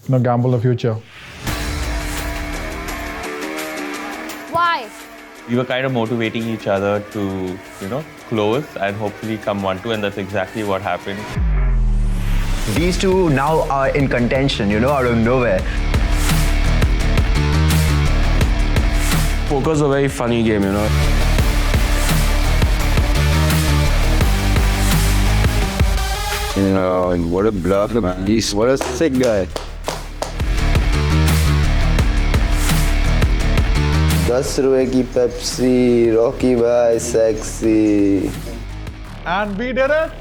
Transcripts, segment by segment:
gamble the future. Why? We were kind of motivating each other to, close and hopefully come 1-2, and that's exactly what happened. These two now are in contention, out of nowhere. Poker's a very funny game, What a bluff, man. What a sick guy. 10 रुपए की Pepsi, Rocky भाई sexy. And we did it!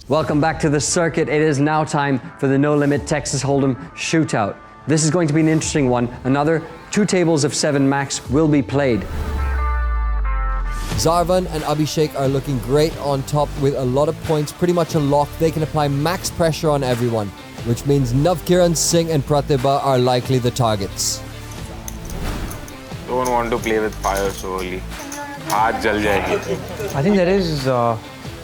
Welcome back to the circuit. It is now time for the No Limit Texas Hold'em Shootout. This is going to be an interesting one. Another 2 tables of 7 max will be played. Zarvan and Abhishek are looking great on top with a lot of points, pretty much a lock. They can apply max pressure on everyone, which means Navkiran, Singh and Pratibha are likely the targets. Don't want to play with fire so early. Haath jal jayegi. I think there is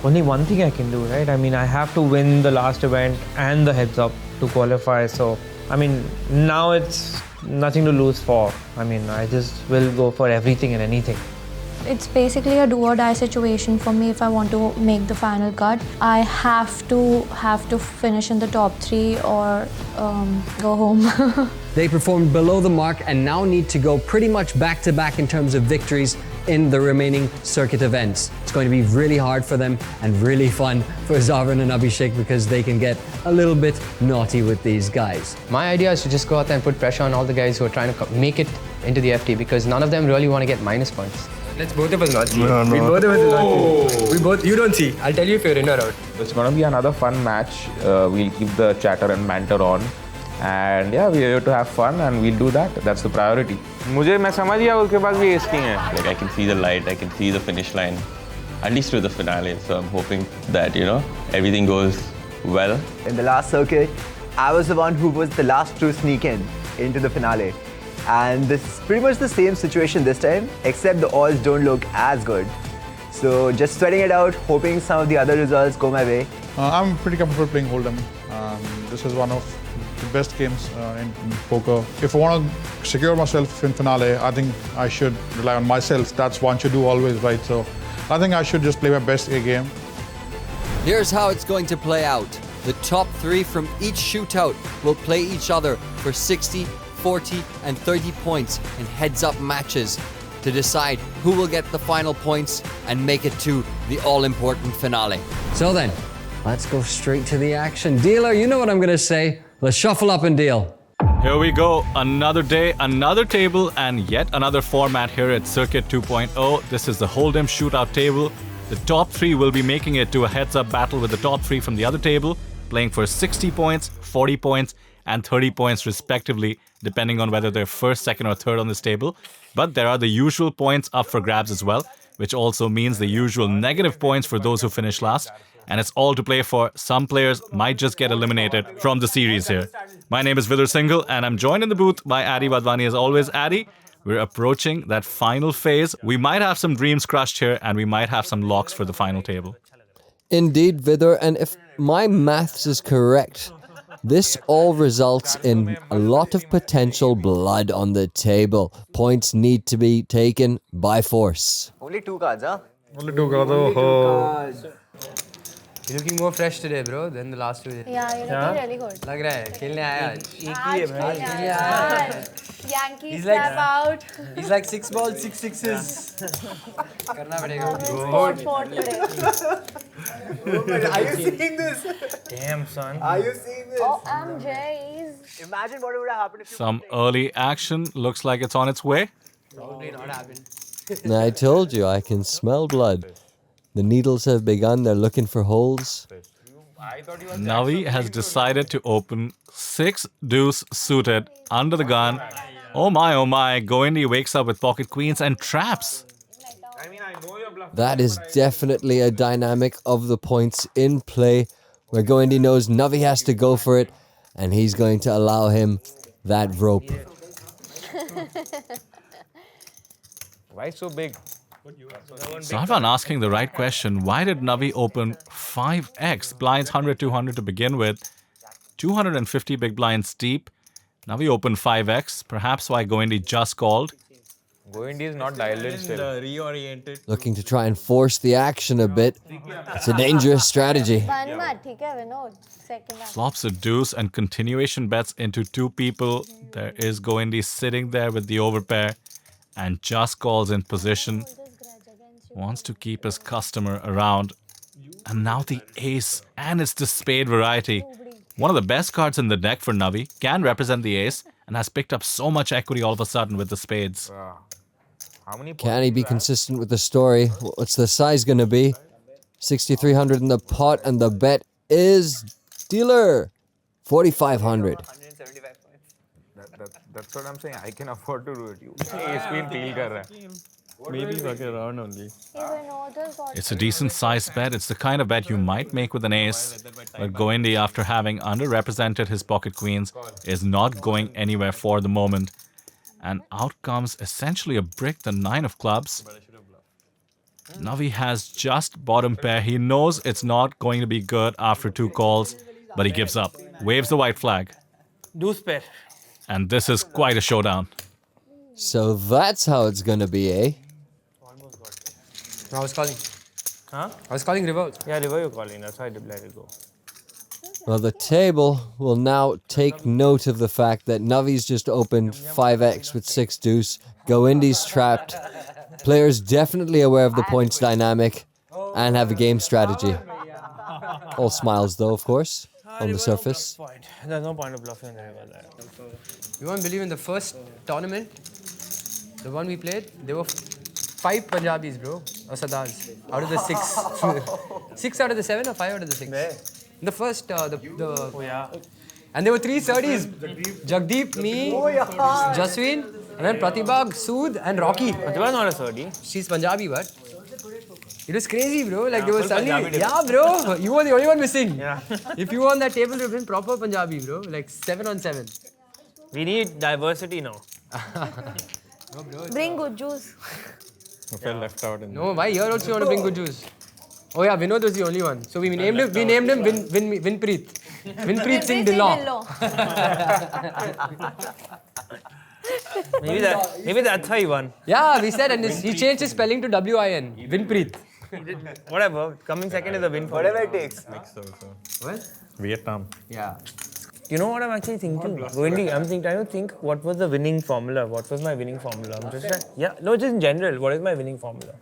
only one thing I can do, right? I mean, I have to win the last event and the heads up to qualify. So, I mean, now it's nothing to lose for. I mean, I just will go for everything and anything. It's basically a do or die situation for me if I want to make the final cut. I have to finish in the top 3 or go home. They performed below the mark and now need to go pretty much back-to-back in terms of victories in the remaining circuit events. It's going to be really hard for them and really fun for Zarvan and Abhishek because they can get a little bit naughty with these guys. My idea is to just go out there and put pressure on all the guys who are trying to make it into the FT because none of them really want to get minus points. Let's both of us not see. No. We both of us not see. We both, you don't see. I'll tell you if you're in or out. It's going to be another fun match. We'll keep the chatter and banter on. And yeah, we're here to have fun and we'll do that. That's the priority. मैं समझ गया उसके पास भी ace king है. Like, I can see the light, I can see the finish line, at least to the finale. So I'm hoping that, everything goes well. In the last circuit, I was the one who was the last to sneak into the finale. And this is pretty much the same situation this time, except the odds don't look as good. So just sweating it out, hoping some of the other results go my way. I'm pretty comfortable playing Hold'em. This is one of the best games in poker. If I want to secure myself in finale, I think I should rely on myself. That's one should do always, right? So I think I should just play my best A game. Here's how it's going to play out. The top 3 from each shootout will play each other for 60, 40 and 30 points in heads-up matches to decide who will get the final points and make it to the all-important finale. So then, let's go straight to the action. Dealer, you know what I'm gonna say. Let's shuffle up and deal. Here we go. Another day, another table, and yet another format here at Circuit 2.0. This is the Hold'em Shootout table. The top 3 will be making it to a heads-up battle with the top 3 from the other table, playing for 60 points, 40 points, and 30 points respectively, depending on whether they're first, second, or third on this table. But there are the usual points up for grabs as well, which also means the usual negative points for those who finish last. And it's all to play for. Some players might just get eliminated from the series here. My name is Vidur Singhal, and I'm joined in the booth by Addy Wadhwani as always. Addy, we're approaching that final phase. We might have some dreams crushed here, and we might have some locks for the final table. Indeed, Vidur, and if my maths is correct, this all results in a lot of potential blood on the table. Points need to be taken by force. Only 2 cards, huh? Only 2 cards. Oh. You're looking more fresh today, bro, than the last 2 days. Yeah, you're looking really good. लग रहा है खेलने आया आज. Yankees slap out. He's like 6 balls, 6 sixes. करना पड़ेगा. 4 today. Are you seeing this? Damn, son. Are you seeing this? Oh, I'm Jays. Imagine what would have happened if you... Some early action. Looks like it's on its way. Probably not happened. I told you, I can smell blood. The needles have begun, they're looking for holes. Navi has decided to open 6 deuce suited under the gun. Oh my, Goendy wakes up with pocket queens and traps. That is definitely a dynamic of the points in play where Goendy knows Navi has to go for it and he's going to allow him that rope. Why so big? Sarvan asking the right question. Why did Navi open 5x blinds 100, 200 to begin with? 250 big blinds deep. Navi opened 5x. Perhaps why Goendy just called. Goendy is not dialed in still. Reoriented. Looking to try and force the action a bit. It's a dangerous strategy. Flops a deuce and continuation bets into 2 people. There is Goendy sitting there with the overpair and just calls in position. Wants to keep his customer around. And now the ace, and it's the spade variety. One of the best cards in the deck for Navi, can represent the ace and has picked up so much equity all of a sudden with the spades. Can he be consistent with the story? What's the size going to be? 6,300 in the pot, and the bet is dealer 4,500. That's what I'm saying. I can afford to do it. You ace queen deal kar raha hai. Maybe fuck around only. It's a decent sized bet. It's the kind of bet you might make with an ace. But Goendy, after having underrepresented his pocket queens, is not going anywhere for the moment. And out comes essentially a brick, the 9 of clubs. Navi has just bottom pair. He knows it's not going to be good after 2 calls, but he gives up. Waves the white flag. Deuce pair. And this is quite a showdown. So that's how it's going to be, eh? I was calling. Huh? I was calling river. Yeah, river you're calling. That's why I let it go. Well, the table will now take note of the fact that Navi's just opened 5x with 6 deuce. Goendy's trapped. Players definitely aware of the points dynamic and have a game strategy. All smiles though, of course, on the surface. There's no point of bluffing in the river there. You won't believe in the first tournament, the one we played, there were 5 Punjabis, bro, or Sardars, out of the 6. 6 out of the 7 or 5 out of the 6? The first, Oh yeah. and there were 3 Sardis. Jagdeep, me, Jaswin, and then Pratibha, Sood, and Rocky. Pratibha not a Sardi. She's Punjabi, but it was crazy, bro. Like there was suddenly, yeah, bro. You were the only one missing. Yeah. If you were on that table, it would have been proper Punjabi, bro. Like 7 on 7. We need diversity now. Bring good juice. I felt left out. No, why? Here also you want to bring good juice. Oh yeah, Vinod was the only one. So we named him Vinpreet. Vinpreet Singh Dillon. Maybe that's how he won. Yeah, we said, and he changed his spelling to W-I-N. Vinpreet. Whatever. Coming second is a win for Whatever it takes. What? Vietnam. Yeah. You know what I'm actually thinking? Goendy, I'm trying to think what was the winning formula? What was my winning formula? I'm just just in general, what is my winning formula?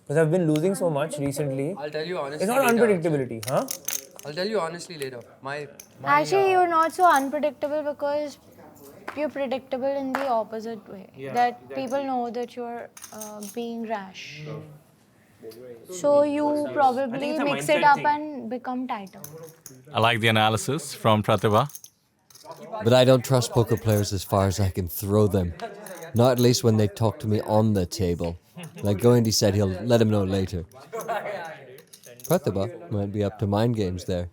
Because I've been losing so much recently. I'll tell you honestly. It's not unpredictability, huh? I'll tell you honestly later. Actually, you're not so unpredictable because you're predictable in the opposite way. Yeah, that exactly. people know that you're being rash. So you probably mix it up and become tighter. I like the analysis from Pratibha. But I don't trust poker players as far as I can throw them. Not at least when they talk to me on the table. Like Goendy said, he'll let him know later. Pratibha might be up to mind games there.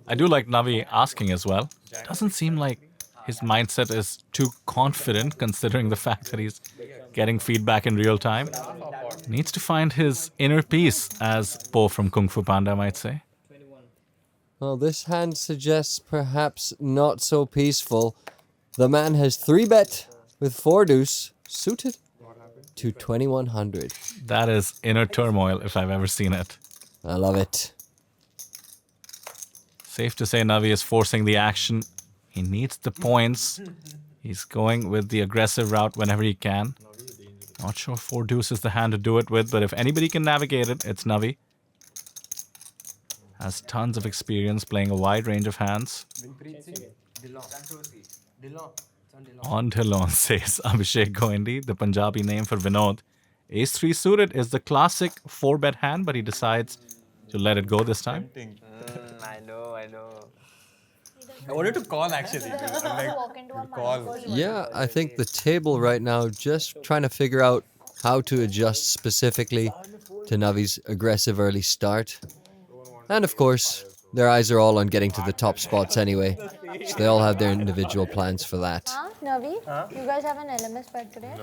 I do like Navi asking as well. Doesn't seem like his mindset is too confident considering the fact that he's getting feedback in real time. Needs to find his inner peace, as Po from Kung Fu Panda might say. Well, this hand suggests perhaps not so peaceful. The man has 3-bet with 4 deuce, suited to 2,100. That is inner turmoil if I've ever seen it. I love it. Safe to say Navi is forcing the action. He needs the points. He's going with the aggressive route whenever he can. Not sure 4 deuce is the hand to do it with, but if anybody can navigate it, it's Navi. Has tons of experience playing a wide range of hands. On Dillon, says Abhishek Goendy, the Punjabi name for Vinod. Ace-3 suited is the classic 4-bet hand, but he decides to let it go this time. I know. I wanted to call actually. Yeah, I think the table right now just trying to figure out how to adjust specifically to Navi's aggressive early start. And of course, their eyes are all on getting to the top spots anyway, so they all have their individual plans for that. Navi, you guys have an LMS bet today?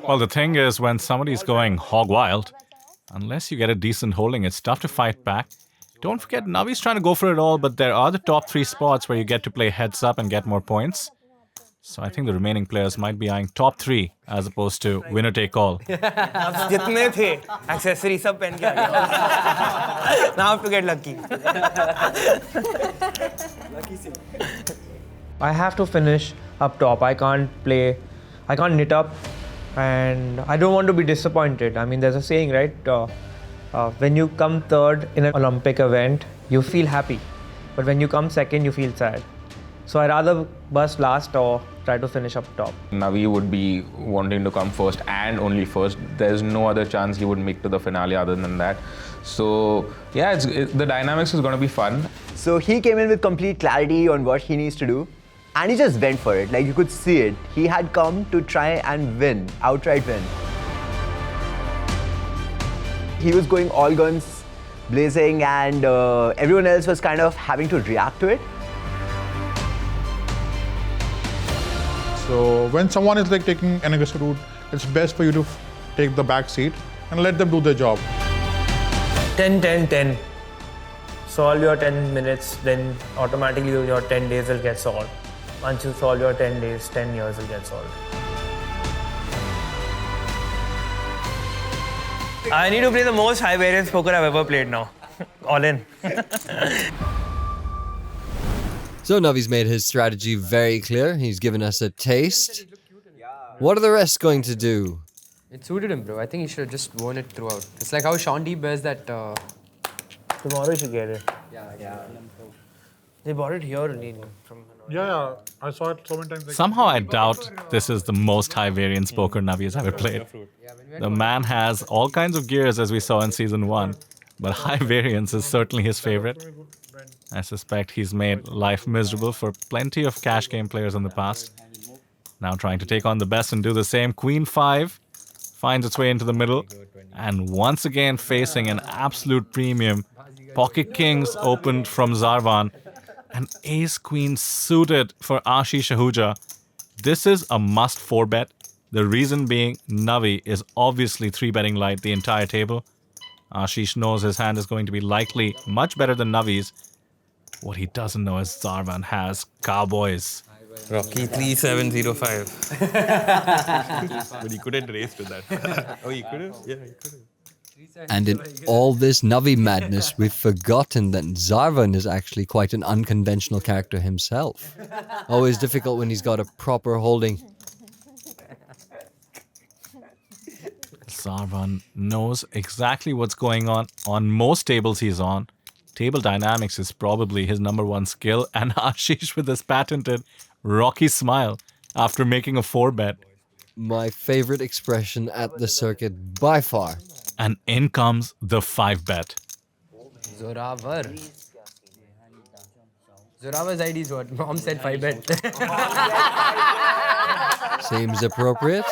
Well, the thing is, when somebody's going hog wild, unless you get a decent holding, it's tough to fight back. Don't forget, Navi's trying to go for it all, but there are the top 3 spots where you get to play heads up and get more points. So I think the remaining players might be eyeing top 3 as opposed to winner take all. जितने थे accessory सब पहन के आ गए. Now I have to get lucky. I have to finish up top. I can't knit up, and I don't want to be disappointed. I mean, there's a saying, right? When you come third in an Olympic event, you feel happy. But when you come second, you feel sad. So I rather bust last or try to finish up top. Navi would be wanting to come first and only first. There's no other chance he would make to the finale other than that. So yeah, the dynamics is going to be fun. So he came in with complete clarity on what he needs to do. And he just went for it. Like, you could see it. He had come to try and win, outright win. He was going all guns blazing, and everyone else was kind of having to react to it. So when someone is like taking an aggressive route, it's best for you to take the back seat and let them do their job. 10, 10, 10. Solve your 10 minutes, then automatically your 10 days will get solved. Once you solve your 10 days, 10 years will get solved. I need to play the most high variance poker I've ever played now. All in. So Navi's made his strategy very clear. He's given us a taste. What are the rest going to do? It suited him, bro. I think he should have just won it throughout. It's like how Sean D bears that... Tomorrow you should get it. Yeah. They bought it here only from Hanoi. Yeah, I saw it so many times. Somehow I doubt this is the most high variance poker Navi has ever played. The man has all kinds of gears, as we saw in season 1, but high variance is certainly his favorite. I suspect he's made life miserable for plenty of cash game players in the past. Now trying to take on the best and do the same. Queen 5 finds its way into the middle, and once again facing an absolute premium. Pocket Kings opened from Zarvan, and Ace Queen suited for Ashish Ahuja. This is a must 4-bet. The reason being, Navi is obviously 3-betting light the entire table. Ashish knows his hand is going to be likely much better than Navi's. What he doesn't know is Zarvan has cowboys. Rocky 3705. But he couldn't race to that. Oh, he couldn't? Yeah, he couldn't. And in all this Navi madness, we've forgotten that Zarvan is actually quite an unconventional character himself. Always difficult when he's got a proper holding. Zarvan knows exactly what's going on most tables he's on. Table dynamics is probably his #1 skill, and Ashish with his patented Rocky smile after making a 4-bet. My favorite expression at the circuit by far. And in comes the 5-bet. Zoravar. Zoravar's ID is what? Mom said 5-bet. Seems appropriate.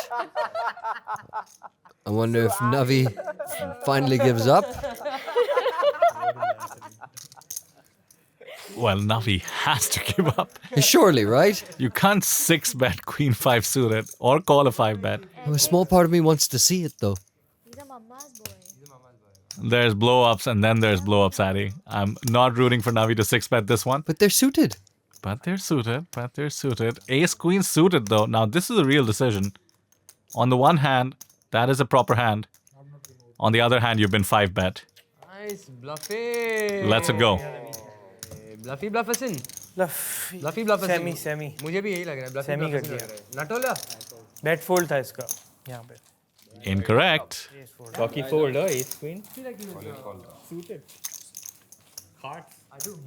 I wonder if Navi finally gives up. Well, Navi has to give up. Surely, right? You can't 6-bet Queen 5 suited or call a 5-bet. A small part of me wants to see it, though. There's blow-ups and then there's blow-ups, Addy. I'm not rooting for Navi to 6-bet this one. But they're suited. But they're suited. Ace Queen suited, though. Now, this is a real decision. On the one hand, that is a proper hand. On the other hand, you've been 5-bet. Nice. Bluffy. Let's it go. Bluffy Blufferson. Bluffy Blufferson. Semi. मुझे भी यही लग रहा है. Bluffy Semi कर Blufferson दिया. लग रहा है. नटोला. Bet fold था इसका. यहाँ पे. Incorrect. Rocky fold, ace queen. Suited. Hearts. I do.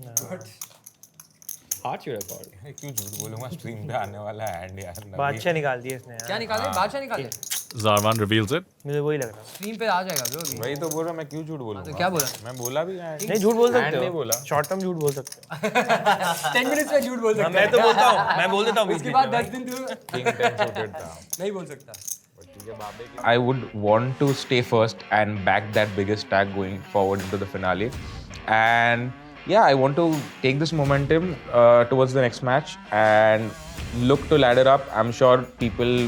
Hearts you have called. क्यों झूठ बोलूँगा स्ट्रीम पे आने वाला हैंड यार. बादशाह निकाल दिया इसने. क्या निकाले? बादशाह निकाले. Zarvan reveals it. मुझे वही लग रहा स्क्रीन पे आ जाएगा ब्रो वही तो बोल रहा मैं क्यों झूठ बोलूँ तो क्या बोला मैं बोला भी नहीं झूठ बोल सकते नहीं हो बोला शॉर्ट टर्म झूठ बोल सकते हो 10 मिनट्स में झूठ बोल सकता मैं तो बोलता हूँ मैं बोल देता हूँ उसके बाद 10 दिन तू किंग 10 suited था नहीं बोल सकता I would want to stay first and back that biggest stack going forward into the finale. And yeah, I want to take this momentum towards the next match and look to ladder up. I'm sure people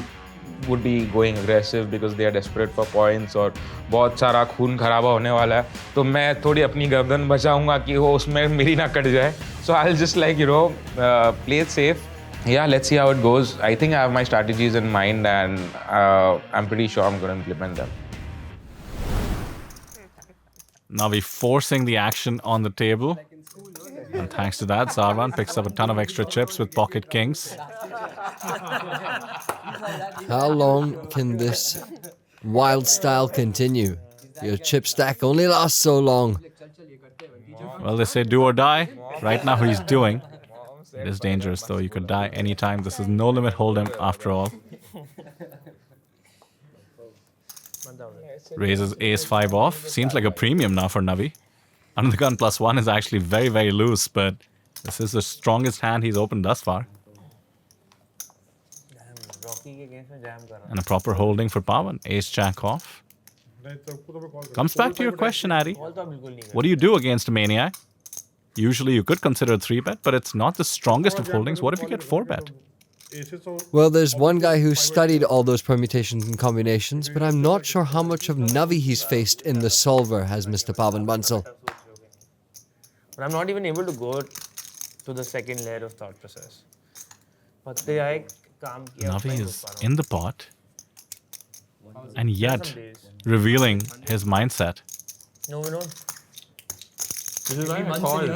would be going aggressive because they are desperate for points और बहुत सारा खून खराबा होने वाला है तो मैं थोड़ी अपनी गर्दन बचाऊंगा कि वो उसमें मेरी ना कट जाए. So I'll just play it safe. Yeah, let's see how it goes. I think I have my strategies in mind and I'm pretty sure I'm going to implement them. Navi forcing the action on the table. And thanks to that, Zarvan picks up a ton of extra chips with pocket kings. How long can this wild style continue? Your chip stack only lasts so long. Well, they say do or die. Right now he's doing. It is dangerous though, you could die anytime. This is no limit hold'em after all. Raises ace-5 off. Seems like a premium now for Navi. Under the gun +1 is actually very, very loose, but this is the strongest hand he's opened thus far. And a proper holding for Pawan. Ace-jack off. Comes back to your question, Addy. What do you do against a maniac? Usually you could consider a 3-bet, but it's not the strongest of holdings. What if you get 4-bet? Well, there's one guy who studied all those permutations and combinations, but I'm not sure how much of Navi he's faced in the solver has Mr. Pawan Bansal. But I'm not even able to go to the second layer of thought process. Navi is in the pot and yet revealing his mindset. No, we don't. This is why I called.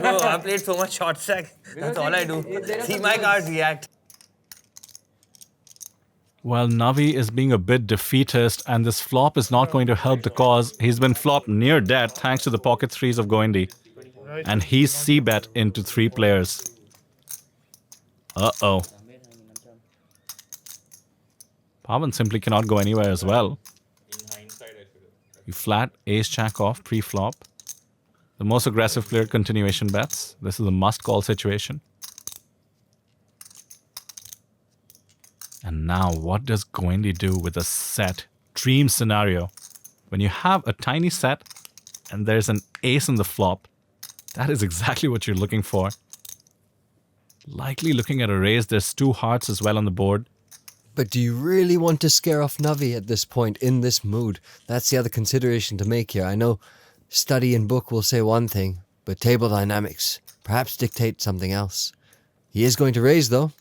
Bro, I played so much short stack. That's all I do. See my cards react. Well, Navi is being a bit defeatist and this flop is not going to help the cause. He's been flopped near death thanks to the pocket threes of Goindi. And he's c-bet into 3 players. Uh-oh. Pawan simply cannot go anywhere as well. You flat ace-jack off pre-flop. The most aggressive player continuation bets. This is a must-call situation. And now, what does Goindi do with a set? Dream scenario. When you have a tiny set and there's an ace in the flop, that is exactly what you're looking for. Likely looking at a raise. There's 2 hearts as well on the board. But do you really want to scare off Navi at this point in this mood? That's the other consideration to make here. I know study and book will say one thing, but table dynamics perhaps dictate something else. He is going to raise though.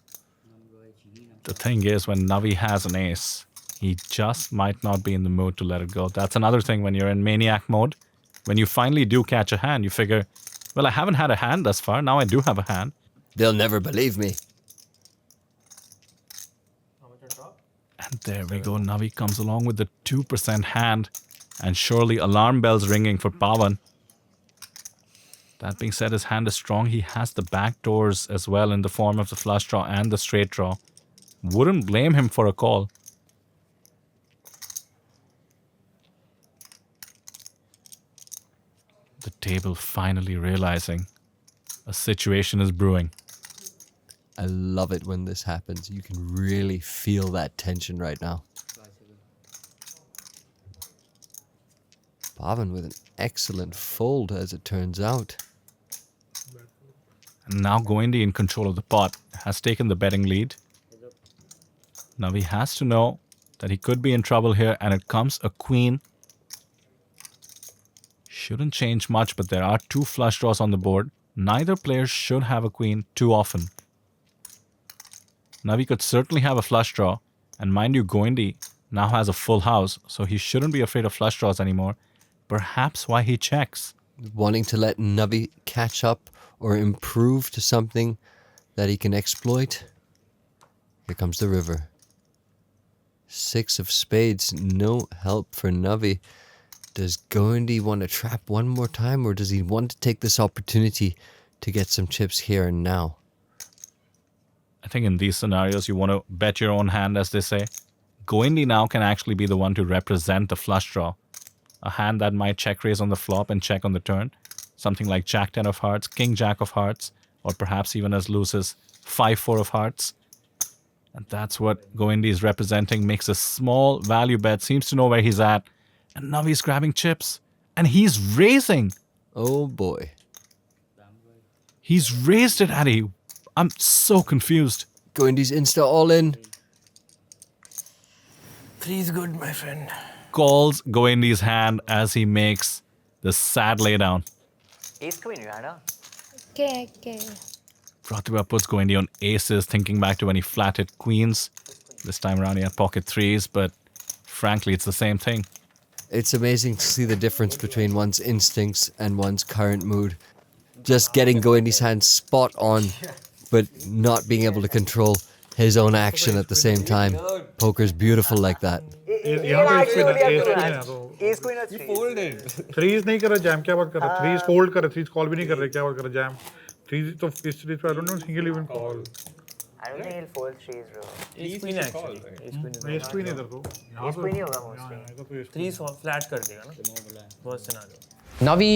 The thing is, when Navi has an ace, he just might not be in the mood to let it go. That's another thing when you're in maniac mode. When you finally do catch a hand, you figure, well, I haven't had a hand thus far. Now I do have a hand. They'll never believe me. And there we go. Navi comes along with the 2% hand. And surely alarm bells ringing for Pawan. That being said, his hand is strong. He has the back doors as well in the form of the flush draw and the straight draw. Wouldn't blame him for a call. The table finally realizing a situation is brewing. I love it when this happens. You can really feel that tension right now. Pawan with an excellent fold as it turns out. And now Goindi in control of the pot has taken the betting lead. Navi has to know that he could be in trouble here and it comes a queen. Shouldn't change much, but there are 2 flush draws on the board. Neither player should have a queen too often. Navi could certainly have a flush draw. And mind you, Goindi now has a full house, so he shouldn't be afraid of flush draws anymore. Perhaps why he checks. Wanting to let Navi catch up or improve to something that he can exploit. Here comes the river. 6 of spades, no help for Navi. Does Goindi want to trap one more time, or does he want to take this opportunity to get some chips here and now? I think in these scenarios, you want to bet your own hand, as they say. Goindi now can actually be the one to represent the flush draw. A hand that might check raise on the flop and check on the turn. Something like Jack 10 of hearts, King Jack of hearts, or perhaps even as loose as 5-4 of hearts. And that's what Goindi is representing. Makes a small value bet, seems to know where he's at. And now he's grabbing chips. And he's raising. Oh boy. He's raised it, Addy. I'm so confused. Goindi's insta all in. 3 is good, my friend. Calls Goindi's hand as he makes the sad laydown. Ace queen, Rihanna. Okay. Pratibha puts Goindi on aces, thinking back to when he flatted queens. This time around he had pocket threes, but frankly it's the same thing. It's amazing to see the difference between one's instincts and one's current mood. Just getting Goindi's hand spot on, but not being able to control his own action at the same time. Poker's beautiful like that. Ace queen or 3? He folded. Threes नहीं कर रहा jam क्या बात कर रहा? Threes fold कर रहा, threes call भी नहीं कर रहा, क्या बात कर रहा jam? Threes तो इस चीज़ पे I don't think he'll even call. I don't think he'll fold 3s, bro. Ace queen actually. Ace queen इधर तो. Ace queen ही होगा mostly. 3 flat कर देगा ना. Worst scenario. Navi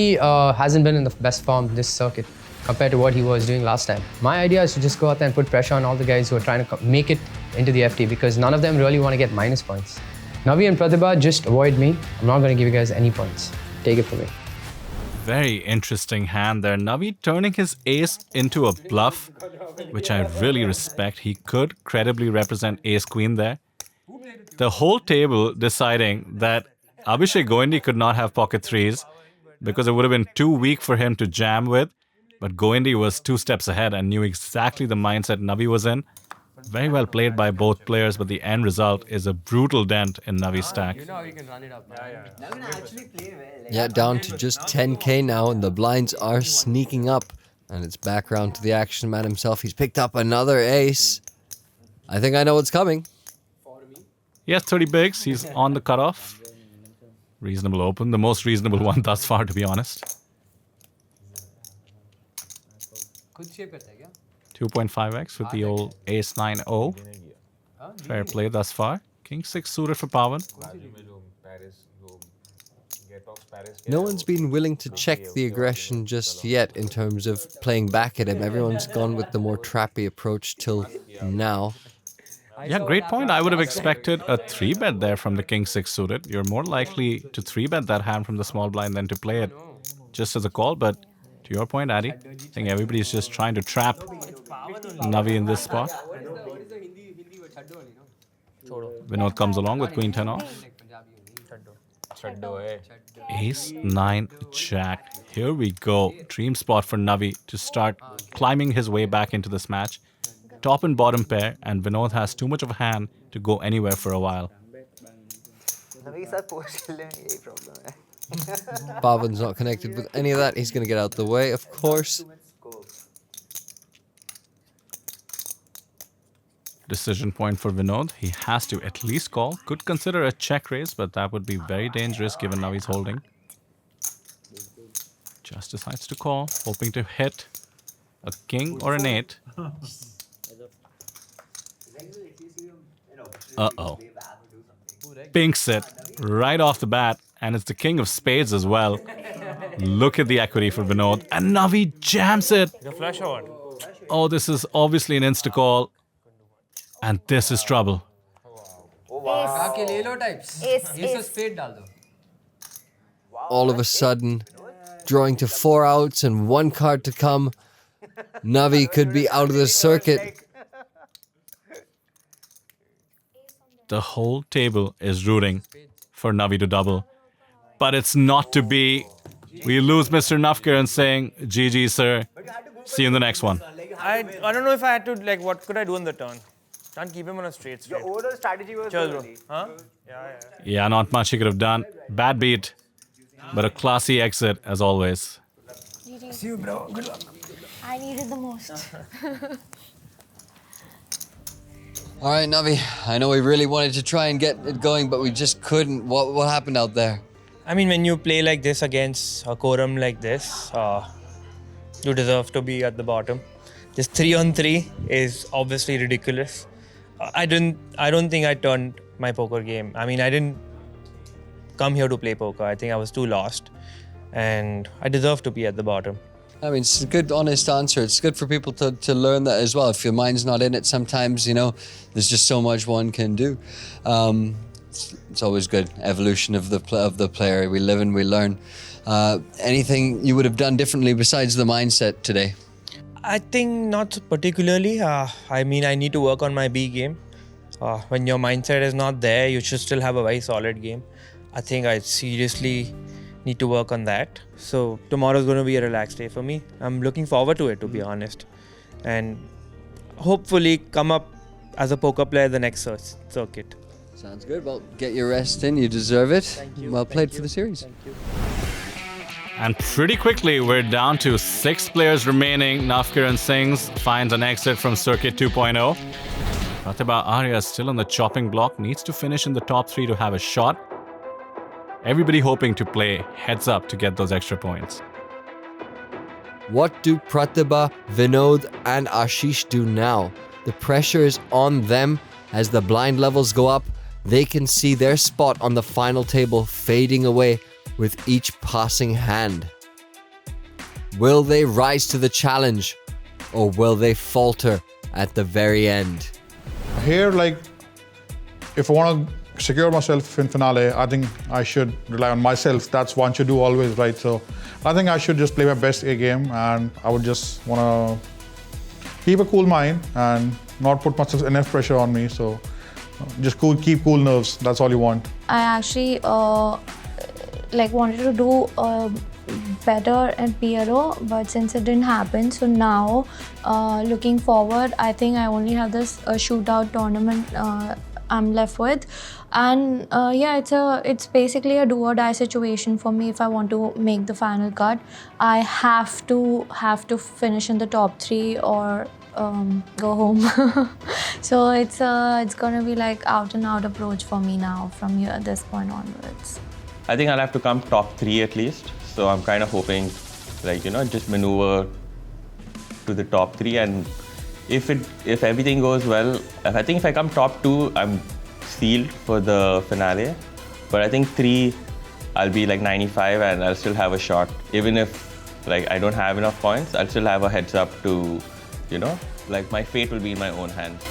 hasn't been in the best form this circuit compared to what he was doing last time. My idea is to just go out there and put pressure on all the guys who are trying to make it into the FT because none of them really want to get minus points. Navi and Pratibha, just avoid me. I'm not going to give you guys any points. Take it from me. Very interesting hand there. Navi turning his ace into a bluff, which I really respect. He could credibly represent ace-queen there. The whole table deciding that Abhishek Goindi could not have pocket threes because it would have been too weak for him to jam with. But Goindi was 2 steps ahead and knew exactly the mindset Navi was in. Very well played by both players, but the end result is a brutal dent in Navi's stack. You know how you can run it up. Navi actually play well. Yeah, down to just 10k now, and the blinds are sneaking up. And it's back round to the action man himself. He's picked up another ace. I think I know what's coming. He has 30 bigs. He's on the cutoff. Reasonable open. The most reasonable one thus far, to be honest. 2.5x with the old ace 9-0. Fair play thus far. King 6 suited for Pawan. No one's been willing to check the aggression just yet in terms of playing back at him. Everyone's gone with the more trappy approach till now. Yeah, great point. I would have expected a 3-bet there from the King 6 suited. You're more likely to 3-bet that hand from the small blind than to play it just as a call. But to your point, Addy, I think everybody's just trying to trap Navi in this spot. Vinod comes along with Queen 10 off. Ace 9 Jack. Here we go. Dream spot for Navi to start climbing his way back into this match. Top and bottom pair, and Vinod has too much of a hand to go anywhere for a while. Pavan's not connected with any of that. He's going to get out the way, of course. Decision point for Vinod. He has to at least call. Could consider a check raise, but that would be very dangerous given now he's holding. Just decides to call, hoping to hit a king or an 8. Uh-oh. Pinks it right off the bat, and it's the king of spades as well. Look at the equity for Vinod, and Navi jams it. The flush or what? Oh, this is obviously an insta-call, and this is trouble. All of a sudden, drawing to 4 outs and 1 card to come, Navi could be out of the circuit. The whole table is rooting for Navi to double. But it's not to be. We lose Mr. Nafkar and saying, GG, sir. See you in the next one. I don't know if I had to, like, what could I do on the turn? Can't keep him on a straight. Your overall strategy was early. Huh? Yeah, not much he could have done. Bad beat, but a classy exit as always. See you, bro. Good luck. I needed the most. All right, Navi, I know we really wanted to try and get it going, but we just couldn't. What happened out there? I mean, when you play like this against a quorum like this, you deserve to be at the bottom. This 3-on-3 is obviously ridiculous. I don't think I turned my poker game. I mean, I didn't come here to play poker. I think I was too lost, and I deserve to be at the bottom. I mean, it's a good, honest answer. It's good for people to learn that as well. If your mind's not in it, sometimes, you know, there's just so much one can do. It's always good. Evolution of the player. We live and we learn. Anything you would have done differently besides the mindset today? I think not particularly. I mean, I need to work on my B game. When your mindset is not there, you should still have a very solid game. I think I seriously need to work on that. So tomorrow is going to be a relaxed day for me. I'm looking forward to it, to be honest, and hopefully come up as a poker player the next circuit. Sounds good. Well, get your rest in. You deserve it. Thank you. Well played for the series. Thank you. And pretty quickly, we're down to 6 players remaining. Navkiran Singhs finds an exit from Circuit 2.0. Pratibha Arya is still on the chopping block, needs to finish in the top 3 to have a shot. Everybody hoping to play heads up to get those extra points. What do Pratibha, Vinod and Ashish do now? The pressure is on them as the blind levels go up. They can see their spot on the final table fading away with each passing hand. Will they rise to the challenge, or will they falter at the very end? Here, like, if I want to secure myself in finale, I think I should rely on myself. That's one should do always, right? So I think I should just play my best A game, and I would just want to keep a cool mind and not put much enough pressure on me. So just keep cool nerves. That's all you want. I actually wanted to do better at PRO, but since it didn't happen, so now looking forward, I think I only have this shootout tournament I'm left with, and yeah, it's basically a do or die situation for me. If I want to make the final cut, I have to finish in the top 3 or go home. So it's gonna be like out and out approach for me now from here this point onwards. I think I'll have to come top 3 at least. So I'm kind of hoping, like, you know, just maneuver to the top 3, and if everything goes well, I think if I come top 2, I'm sealed for the finale. But I think 3, I'll be like 95 and I'll still have a shot. Even if like I don't have enough points, I'll still have a heads up to, you know, like my fate will be in my own hands.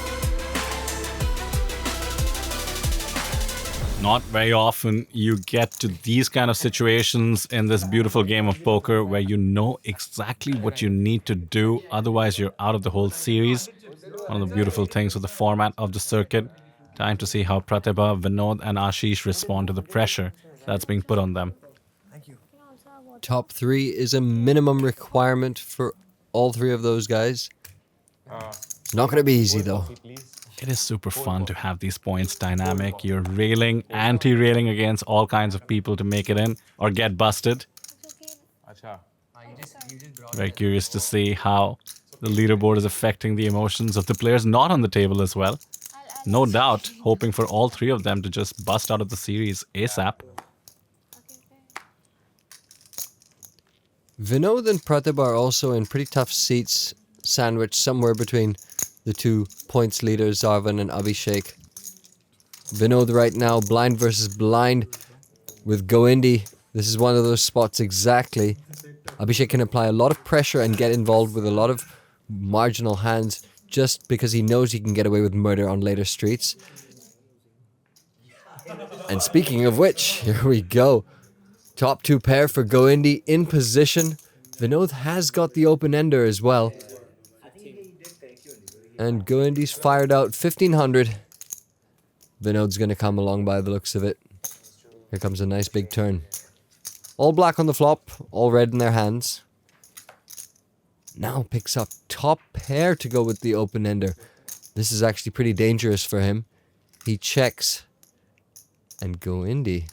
Not very often you get to these kind of situations in this beautiful game of poker where you know exactly what you need to do, otherwise you're out of the whole series. One of the beautiful things with the format of the circuit. Time to see how Pratibha, Vinod and Ashish respond to the pressure that's being put on them. Top 3 is a minimum requirement for all 3 of those guys. It's not going to be easy though. It is super fun to have these points dynamic. You're railing, anti-railing against all kinds of people to make it in or get busted. Very curious to see how the leaderboard is affecting the emotions of the players not on the table as well. No doubt, hoping for all 3 of them to just bust out of the series ASAP. Vinod and Pratibha are also in pretty tough seats, sandwiched somewhere between the 2 points leaders, Zarvan and Abhishek. Vinod right now, blind versus blind with Goindi. This is one of those spots exactly. Abhishek can apply a lot of pressure and get involved with a lot of marginal hands just because he knows he can get away with murder on later streets. And speaking of which, here we go. Top 2 pair for Goindi in position. Vinod has got the open-ender as well. And Goindi's fired out 1500. Vinod's going to come along by the looks of it. Here comes a nice big turn. All black on the flop, all red in their hands. Now picks up top pair to go with the open-ender. This is actually pretty dangerous for him. He checks. And Goindi.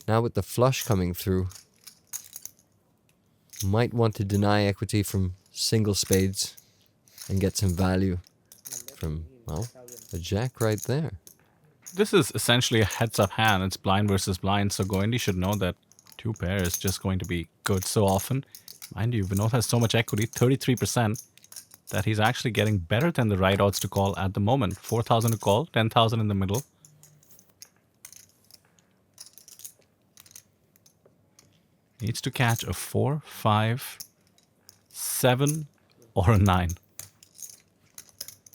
Now with the flush coming through. Might want to deny equity from single spades. And get some value from, well, a jack right there. This is essentially a heads-up hand. It's blind versus blind, so Goindi should know that 2 pair is just going to be good so often. Mind you, Vinod has so much equity, 33%. that he's actually getting better than the right odds to call at the moment. 4,000 to call, 10,000 in the middle. Needs to catch a 4, 5, 7, or a 9.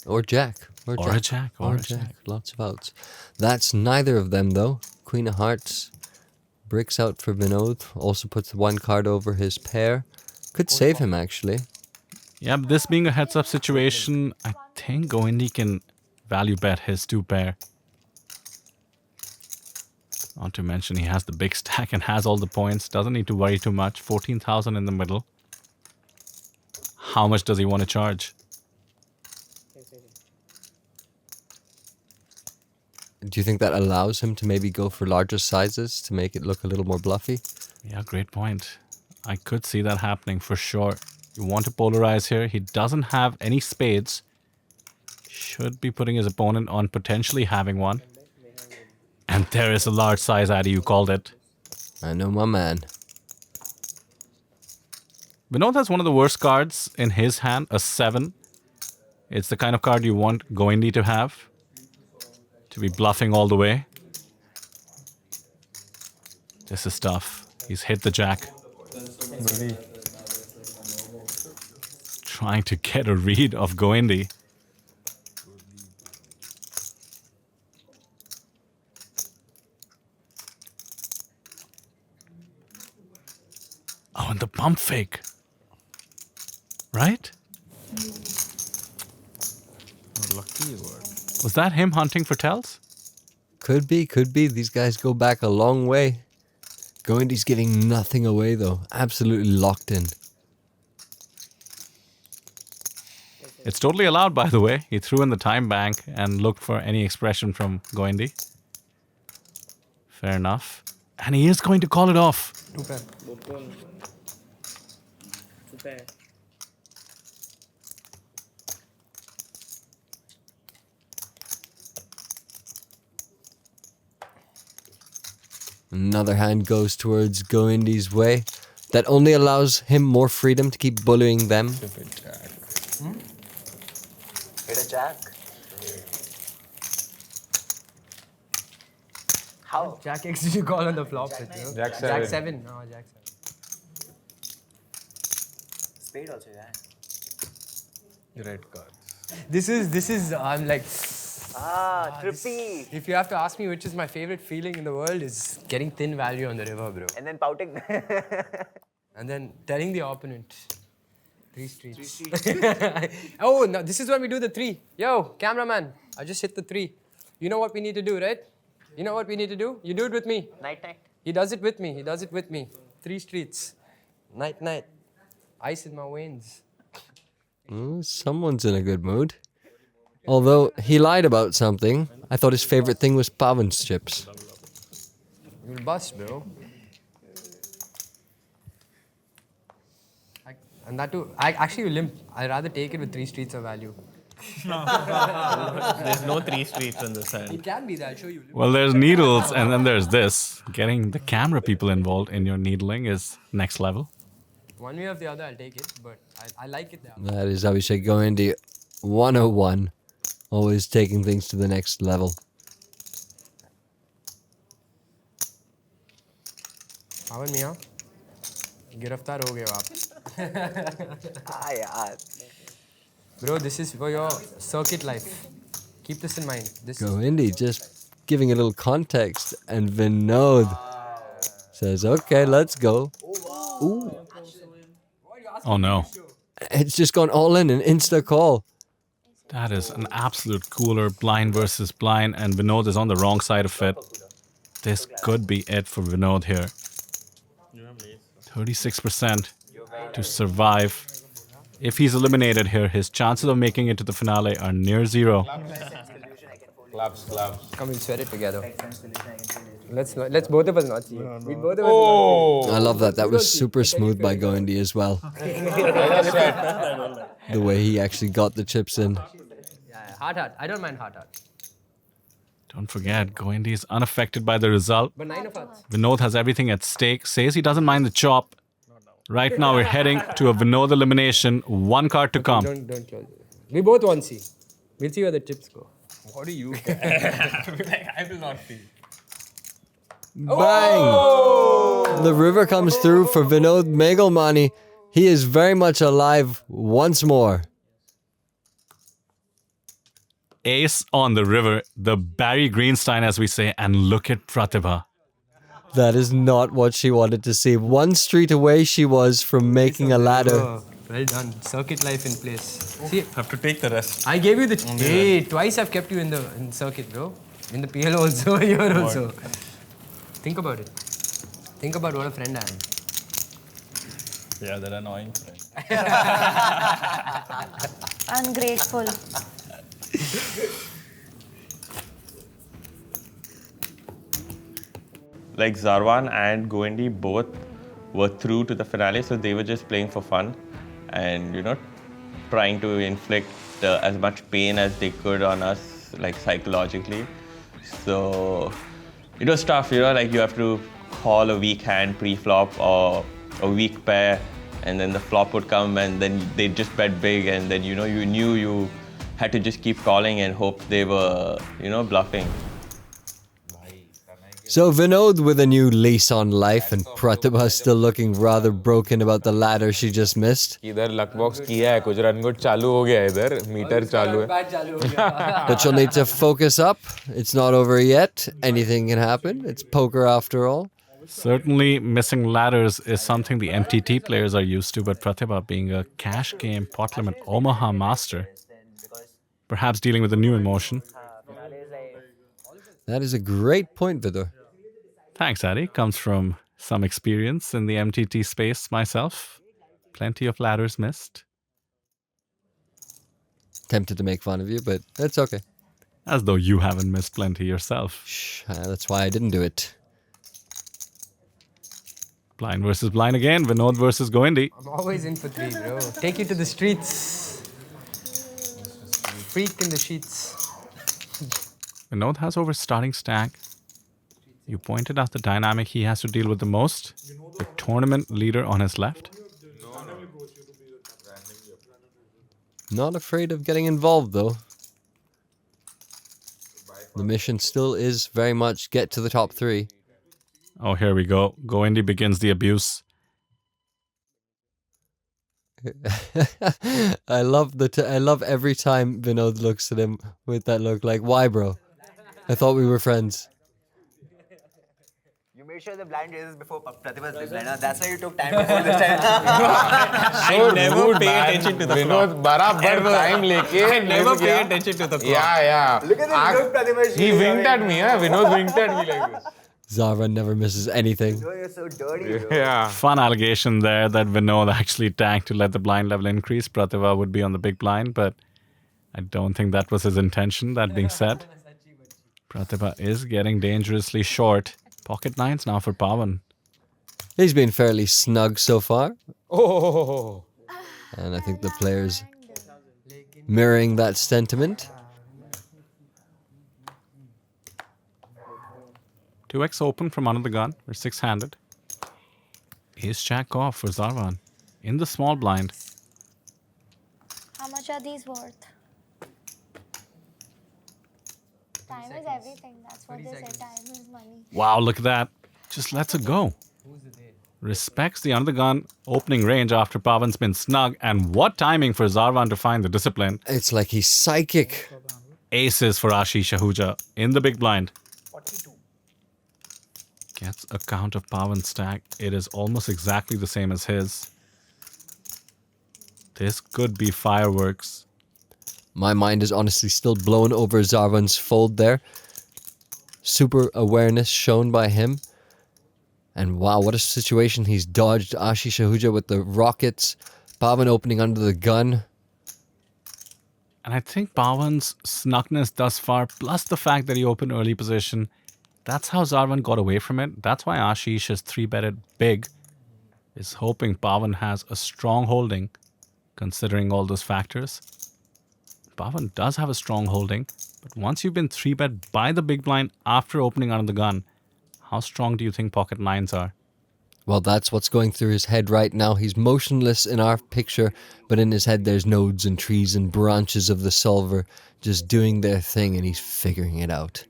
Or jack. Or a jack. Or a jack. Lots of outs. That's neither of them, though. Queen of Hearts bricks out for Vinod. Also puts one card over his pair. Could save him, actually. Yeah, but this being a heads-up situation, I think Goindi can value bet his 2-pair. Not to mention he has the big stack and has all the points. Doesn't need to worry too much. 14,000 in the middle. How much does he want to charge? Do you think that allows him to maybe go for larger sizes to make it look a little more bluffy? Yeah, great point. I could see that happening for sure. You want to polarize here. He doesn't have any spades. Should be putting his opponent on potentially having one. And there is a large size addy, you called it. I know my man. Vinod has one of the worst cards in his hand, a 7. It's the kind of card you want Goindi to have. To be bluffing all the way. This is tough. He's hit the jack. Trying to get a read of Goindi. Oh, and the pump fake. Right? Lucky you were. Was that him hunting for tells? Could be, could be. These guys go back a long way. Goindi's giving nothing away, though. Absolutely locked in. It's totally allowed, by the way. He threw in the time bank and looked for any expression from Goindi. Fair enough. And he is going to call it off. 2-pair. 2-pair. Another hand goes towards Goindi's way. That only allows him more freedom to keep bullying them. Hit a jack. How? Jack X did you call on the flop? Jack 7. Jack 7. No, Jack 7. Spade also, yeah. Red card. This is, I'm like... trippy. If you have to ask me which is my favorite feeling in the world, is getting thin value on the river, bro. And then pouting. And then telling the opponent. 3 streets. Oh, no, this is when we do the 3. Yo, cameraman, I just hit the 3. You know what we need to do, right? You know what we need to do? You do it with me. Night, night. He does it with me. He does it with me. 3 streets. Night, night. Ice in my veins. Someone's in a good mood. Although he lied about something. I thought his favorite thing was Pavan's chips. You'll bust, bro. And that too, I actually limp. I'd rather take it with 3 streets of value. There's no 3 streets on this hand. It can be that, I'll show you. Well, there's needles and then there's this. Getting the camera people involved in your needling is next level. One way or the other, I'll take it, but I like it there. That is Abhishek Goindi 101. Always taking things to the next level. Pavan Mia, गिरफ्तार हो गए आप. Bro, this is for your circuit life. Keep this in mind. This Goindi just giving a little context, and Vinod says, "Okay, let's go." Ooh. Oh no. It's just gone all in, an insta call. That is an absolute cooler, blind versus blind, and Vinod is on the wrong side of it. This could be it for Vinod here. 36% to survive. If he's eliminated here, his chances of making it to the finale are near 0. Gloves. Come, we'll sweat it together. Let's both of us not see. We both of us. I love that. That was super smooth by Goindi as well. The way he actually got the chips in. Yeah, heart. I don't mind heart. Don't forget, Goindi is unaffected by the result. But 9 of hearts. Vinod has everything at stake, says he doesn't mind the chop. Right now, we're heading to a Vinod elimination. One card to come. Don't close it. We both won't see. We'll see where the chips go. What do you care? I will not see. Bang! The river comes through for Vinod Megalmani. He is very much alive once more. Ace on the river, the Barry Greenstein, as we say, and look at Pratibha. That is not what she wanted to see. One street away she was from making a ladder. Oh, well done. Circuit life in place. See, Have to take the rest. I gave you the... Hey, twice I've kept you in circuit, bro. In the PL also, here also. Think about it. Think about what a friend I am. Yeah, that annoying friend. Ungrateful. Like Zarwan and Goendy both were through to the finale, so they were just playing for fun and, trying to inflict as much pain as they could on us, like psychologically. So it was tough, like you have to call a weak hand pre-flop or a weak pair, and then the flop would come and then they'd just bet big, and then, you knew you had to just keep calling and hope they were, bluffing. So Vinod with a new lease on life and Pratibha still looking rather broken about the ladder she just missed. इधर luck box किया है कुछ run good चालू हो गया इधर metre चालू है. But she'll need to focus up. It's not over yet. Anything can happen. It's poker after all. Certainly, missing ladders is something the MTT players are used to, but Pratibha, being a cash game pot limit Omaha master, perhaps dealing with a new emotion. That is a great point, Vidur. Thanks, Addy. Comes from some experience in the MTT space myself. Plenty of ladders missed. Tempted to make fun of you, but it's okay. As though you haven't missed plenty yourself. Shh, that's why I didn't do it. Blind versus blind again. Vinod versus Goendy. I'm always in for three, bro. Take you to the streets. Freak in the sheets. Vinod has over starting stack. You pointed out the dynamic he has to deal with the most. The tournament leader on his left. Not afraid of getting involved, though. The mission still is very much get to the top three. Oh, here we go. Goendy begins the abuse. I love every time Vinod looks at him with that look like, why, bro? I thought we were friends. You made sure the blind raises before Pratibha's big blind. That's why you took time before this time. I never pay attention to the flop. Vinod बराबर time लेके I never pay attention to the flop. Yeah. Look at the look Pratibha. He winked at me, huh? Vinod winked at me like this. Zara never misses anything. You're so dirty, bro. Yeah. Fun allegation there that Vinod actually tanked to let the blind level increase. Pratibha would be on the big blind, but I don't think that was his intention. That being said, Pratibha is getting dangerously short. Pocket nines now for Pawan. He's been fairly snug so far. Oh. And I think the players mirroring that sentiment. 2x open from under the gun. We're six-handed. Ace jack off for Zarwan. In the small blind. How much are these worth? Time is everything. That's what they say. Time is money. Wow, look at that. Just lets it go. Respects the under the gun opening range after Pawan's been snug. And what timing for Zarwan to find the discipline. It's like he's psychic. Aces for Ashish Ahuja in the big blind. Gets a count of Pawan's stack. It is almost exactly the same as his. This could be fireworks. My mind is honestly still blown over Zarwan's fold there. Super awareness shown by him. And wow, what a situation he's dodged. Ashish Ahuja with the rockets. Pawan opening under the gun. And I think Pawan's snugness thus far, plus the fact that he opened early position, that's how Zarwan got away from it. That's why Ashish is 3-betted big. Is hoping Pawan has a strong holding, considering all those factors. Pawan does have a strong holding, but once you've been 3-bet by the big blind after opening under the gun, how strong do you think pocket nines are? Well, that's what's going through his head right now. He's motionless in our picture, but in his head there's nodes and trees and branches of the solver just doing their thing, and he's figuring it out.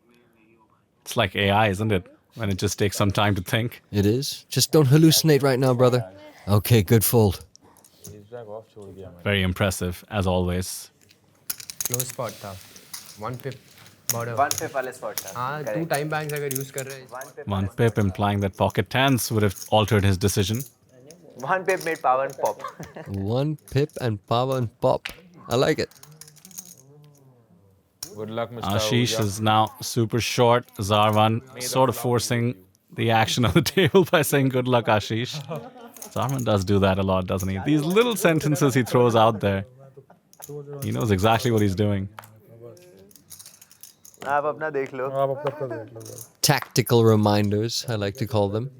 It's like AI, isn't it? When it just takes some time to think. It is. Just don't hallucinate right now, brother. Okay, good fold. Very impressive, as always. Close spot था. 1 pip border. 1 pip वाले spot था. हाँ, 2 time banks अगर use कर रहे हैं. 1 pip implying that pocket tens would have altered his decision. 1 pip made power and pop. 1 pip and power and pop. I like it. Good luck, Mr. Ashish Ahuja. is now super short. Zarvan sort of forcing the action on the table by saying good luck, Ashish. Zarvan does do that a lot, doesn't he? These little sentences he throws out there. He knows exactly what he's doing. आप अपना देख लो. Tactical reminders, I like to call them.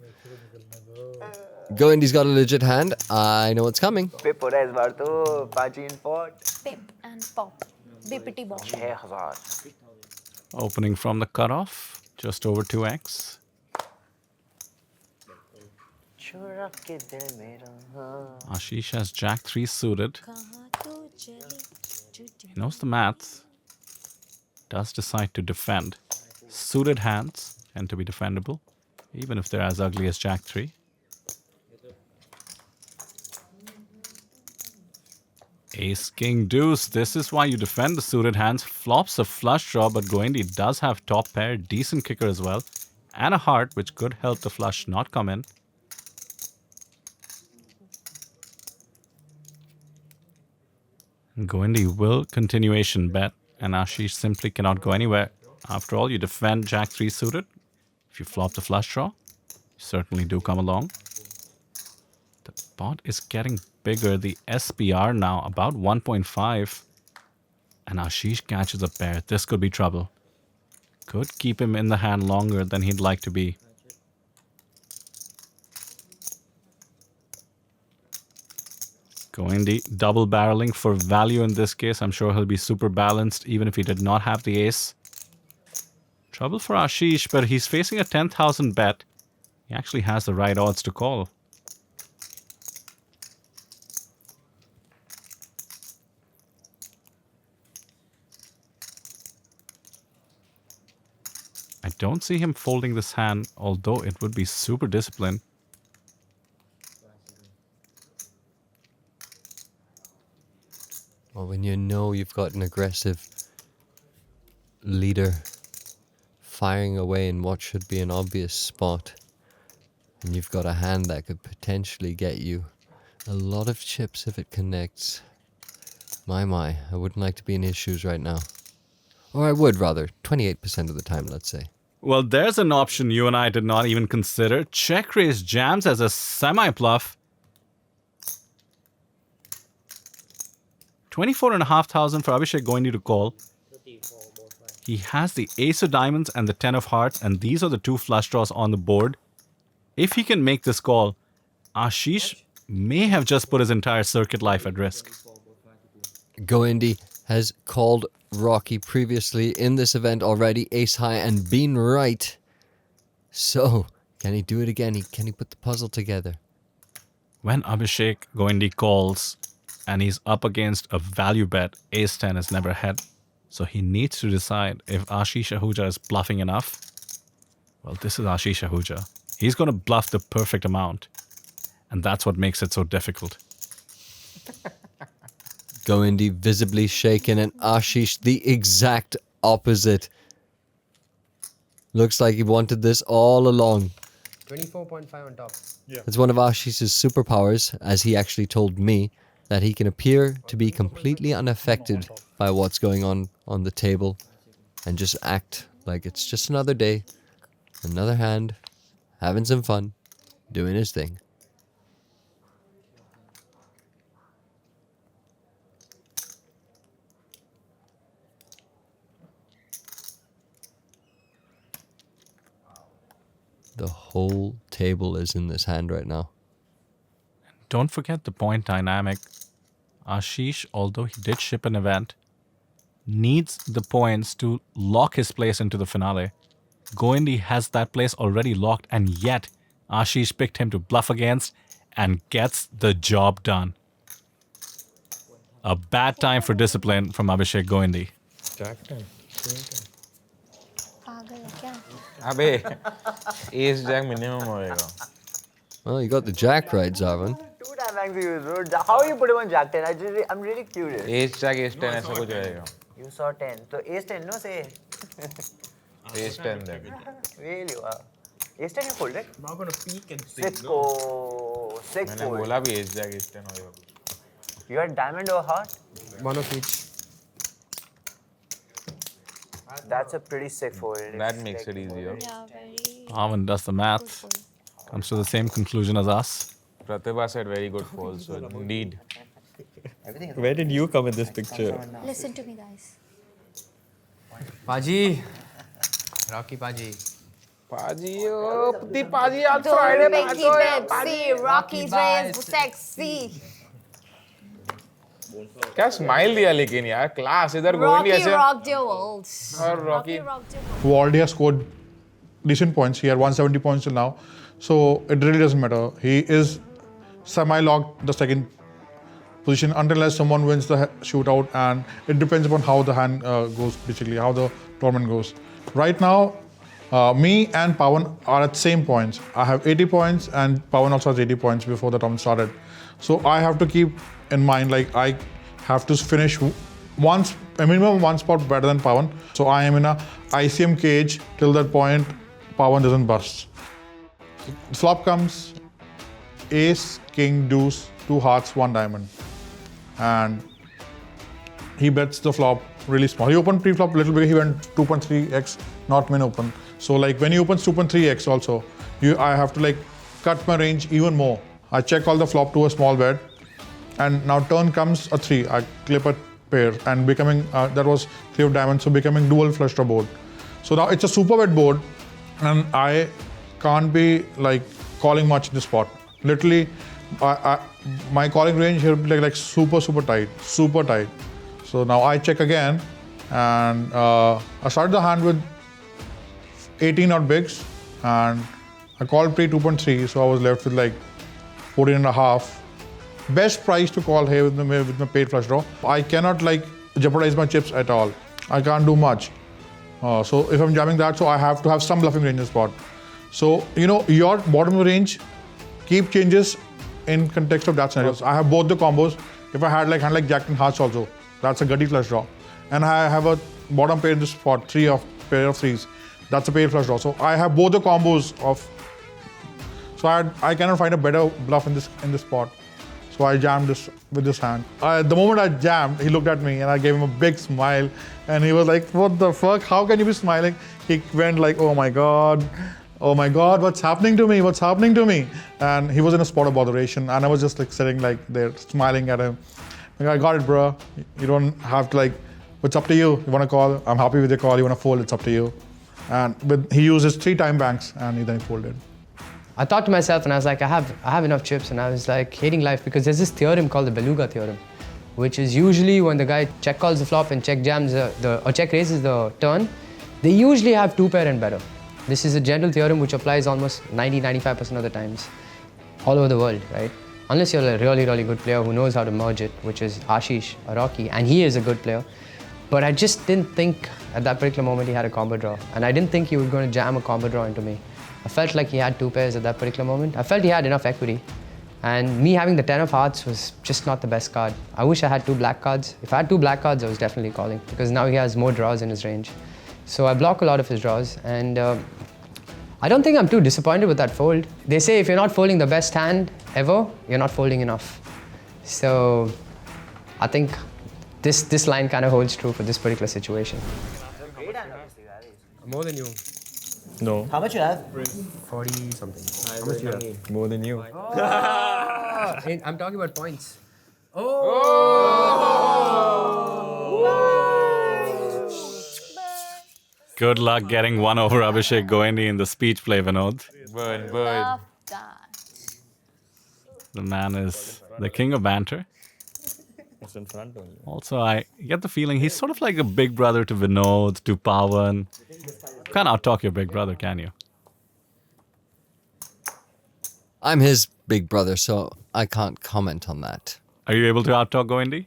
Goendy's got a legit hand. I know what's coming. Pip हो रहा है इस बार तो 5 in pot. Pip and pop. BPT ball. 6000. Opening from the cutoff, just over 2x. चुरा के दिल मेरा. Ashish has Jack 3 suited. He knows the maths. Does decide to defend. Suited hands tend to be defendable, even if they're as ugly as Jack 3. Ace, King, Deuce. This is why you defend the suited hands. Flops a flush draw, but Goendy does have top pair, decent kicker as well, and a heart, which could help the flush not come in. Goendy will continuation bet, and Ashish simply cannot go anywhere. After all, you defend Jack 3 suited. If you flop the flush draw, you certainly do come along. The pot is getting bigger. The SPR now about 1.5. And Ashish catches a pair. This could be trouble. Could keep him in the hand longer than he'd like to be. Goendy double barreling for value in this case. I'm sure he'll be super balanced even if he did not have the ace. Trouble for Ashish, but he's facing a 10,000 bet. He actually has the right odds to call. I don't see him folding this hand, although it would be super disciplined. Well, when you know you've got an aggressive leader firing away in what should be an obvious spot, and you've got a hand that could potentially get you a lot of chips if it connects. My, I wouldn't like to be in his shoes right now. Or I would, rather. 28% of the time, let's say. Well, there's an option you and I did not even consider. Check raise jams as a semi-bluff. 24,500 for Abhishek Goendy to call. He has the ace of diamonds and the 10 of hearts, and these are the 2 flush draws on the board. If he can make this call, Ashish may have just put his entire circuit life at risk. Goendy has called Rocky previously in this event already, ace high, and been right. So, can he do it again? Can he put the puzzle together? When Abhishek Goendy calls and he's up against a value bet, ace 10 is never ahead. So he needs to decide if Ashish Ahuja is bluffing enough. Well, this is Ashish Ahuja. He's going to bluff the perfect amount. And that's what makes it so difficult. Goendy visibly shaken, and Ashish the exact opposite. Looks like he wanted this all along. 24.5 on top. Yeah. It's one of Ashish's superpowers, as he actually told me, that he can appear to be completely unaffected by what's going on the table and just act like it's just another day, another hand, having some fun, doing his thing. The whole table is in this hand right now. Don't forget the point dynamic. Ashish, although he did ship an event, needs the points to lock his place into the finale. Goendy has that place already locked, and yet Ashish picked him to bluff against and gets the job done. A bad time for discipline from Abhishek Goendy. Jack time. पागल है क्या? अबे ace jack minimum होएगा. Well, you got the jack right, Zarvan. 2 time banks you use, bro. How you put him on Jack 10? I'm really curious. Ace jack ace 10 ऐसा कुछ होएगा. You saw 10. So ace 10, no say. Ace 10 then. Really? Wow. Ace 10 you fold, right? I'm not gonna peek and see. 6 को 6 मैंने fold. बोला भी ace jack ace 10 होएगा. You had diamond or heart? One of each. That's a pretty sick fold. That makes it easier. Yeah, very. Pawan does the math. Comes to the same conclusion as us. Pratibha said very good fold, so indeed. Where did you come in this picture? Listen to me, guys. Paji. Rocky Paji. Paji, oh, Pati Paji on Don't Friday. make me Pepsi, Rocky's rays sexy. क्या smile दिया लेकिन यार class इधर Govindi Rocky ऐसे rocked your world. और Rocky Who already has scored decent points. He had 170 points till now. So it really doesn't matter. He is semi-locked the second position unless someone wins the shootout, and it depends upon how the hand goes, basically, how the tournament goes. Right now, me and Pawan are at same points. I have 80 points and Pawan also has 80 points before the tournament started. So I have to keep in mind, like, I have to finish a minimum one spot better than Pawan. So I am in a ICM cage till that point Pawan doesn't bust. The flop comes ace, king, deuce, 2 hearts, 1 diamond. And he bets the flop really small. He opened pre-flop a little bit. He went 2.3x, not min open. So like when he opens 2.3x also, I have to like cut my range even more. I check all the flop to a small bet, and now turn comes a 3. I clip a pair and becoming, that was 3 of diamonds, so becoming dual flush draw board. So now it's a super bet board, and I can't be like calling much in this spot. Literally, my calling range here will be like super tight. So now I check again, and I started the hand with 18 odd bigs, and I called pre 2.3, so I was left with like 14 and a half. Best price to call here with my paid flush draw. I cannot like jeopardize my chips at all. I can't do much. So if I'm jamming that, so I have to have some bluffing range in the spot. So, you know, your bottom of the range keep changes in context of that scenario. I have both the combos. If I had like hand like jack and hearts also, that's a gutty flush draw. And I have a bottom pair in this spot, pair of 3s. That's a pair flush draw. So I have both the combos of. So I cannot find a better bluff in this spot. So I jammed this with this hand. The moment I jammed, he looked at me and I gave him a big smile, and he was like, "What the fuck? How can you be smiling?" He went like, "Oh my god, what's happening to me? What's happening to me?" And he was in a spot of botheration, and I was just like sitting like there, smiling at him. Like, I got it, bro. You don't have to like. It's up to you. You want to call? I'm happy with your call. You want to fold? It's up to you. And he uses 3 time banks, and then he folded. I thought to myself, and I was like, I have enough chips, and I was like hating life because there's this theorem called the Beluga theorem, which is usually when the guy check calls the flop and check jams or check raises the turn, they usually have 2 pair and better. This is a general theorem which applies almost 90-95% of the times all over the world, right? Unless you're a really good player who knows how to merge it, which is Ashish or Rocky, and he is a good player. But I just didn't think at that particular moment he had a combo draw, and I didn't think he was going to jam a combo draw into me. I felt like he had 2 pairs at that particular moment. I felt he had enough equity. And me having the 10 of hearts was just not the best card. I wish I had 2 black cards. If I had 2 black cards, I was definitely calling because now he has more draws in his range. So I block a lot of his draws, and I don't think I'm too disappointed with that fold. They say if you're not folding the best hand ever, you're not folding enough. So I think this line kind of holds true for this particular situation. More than you. No. How much you have? 40 something. How much do you have? More than you. I'm talking about points. Good luck getting one over Abhishek Goendy in the speech play, Vinod. Burn. Love that. The man is the king of banter. It's in front only. Also, I get the feeling he's sort of like a big brother to Vinod, to Pawan. Can't out-talk your big brother, can you? I'm his big brother, so I can't comment on that. Are you able to out-talk Goendy?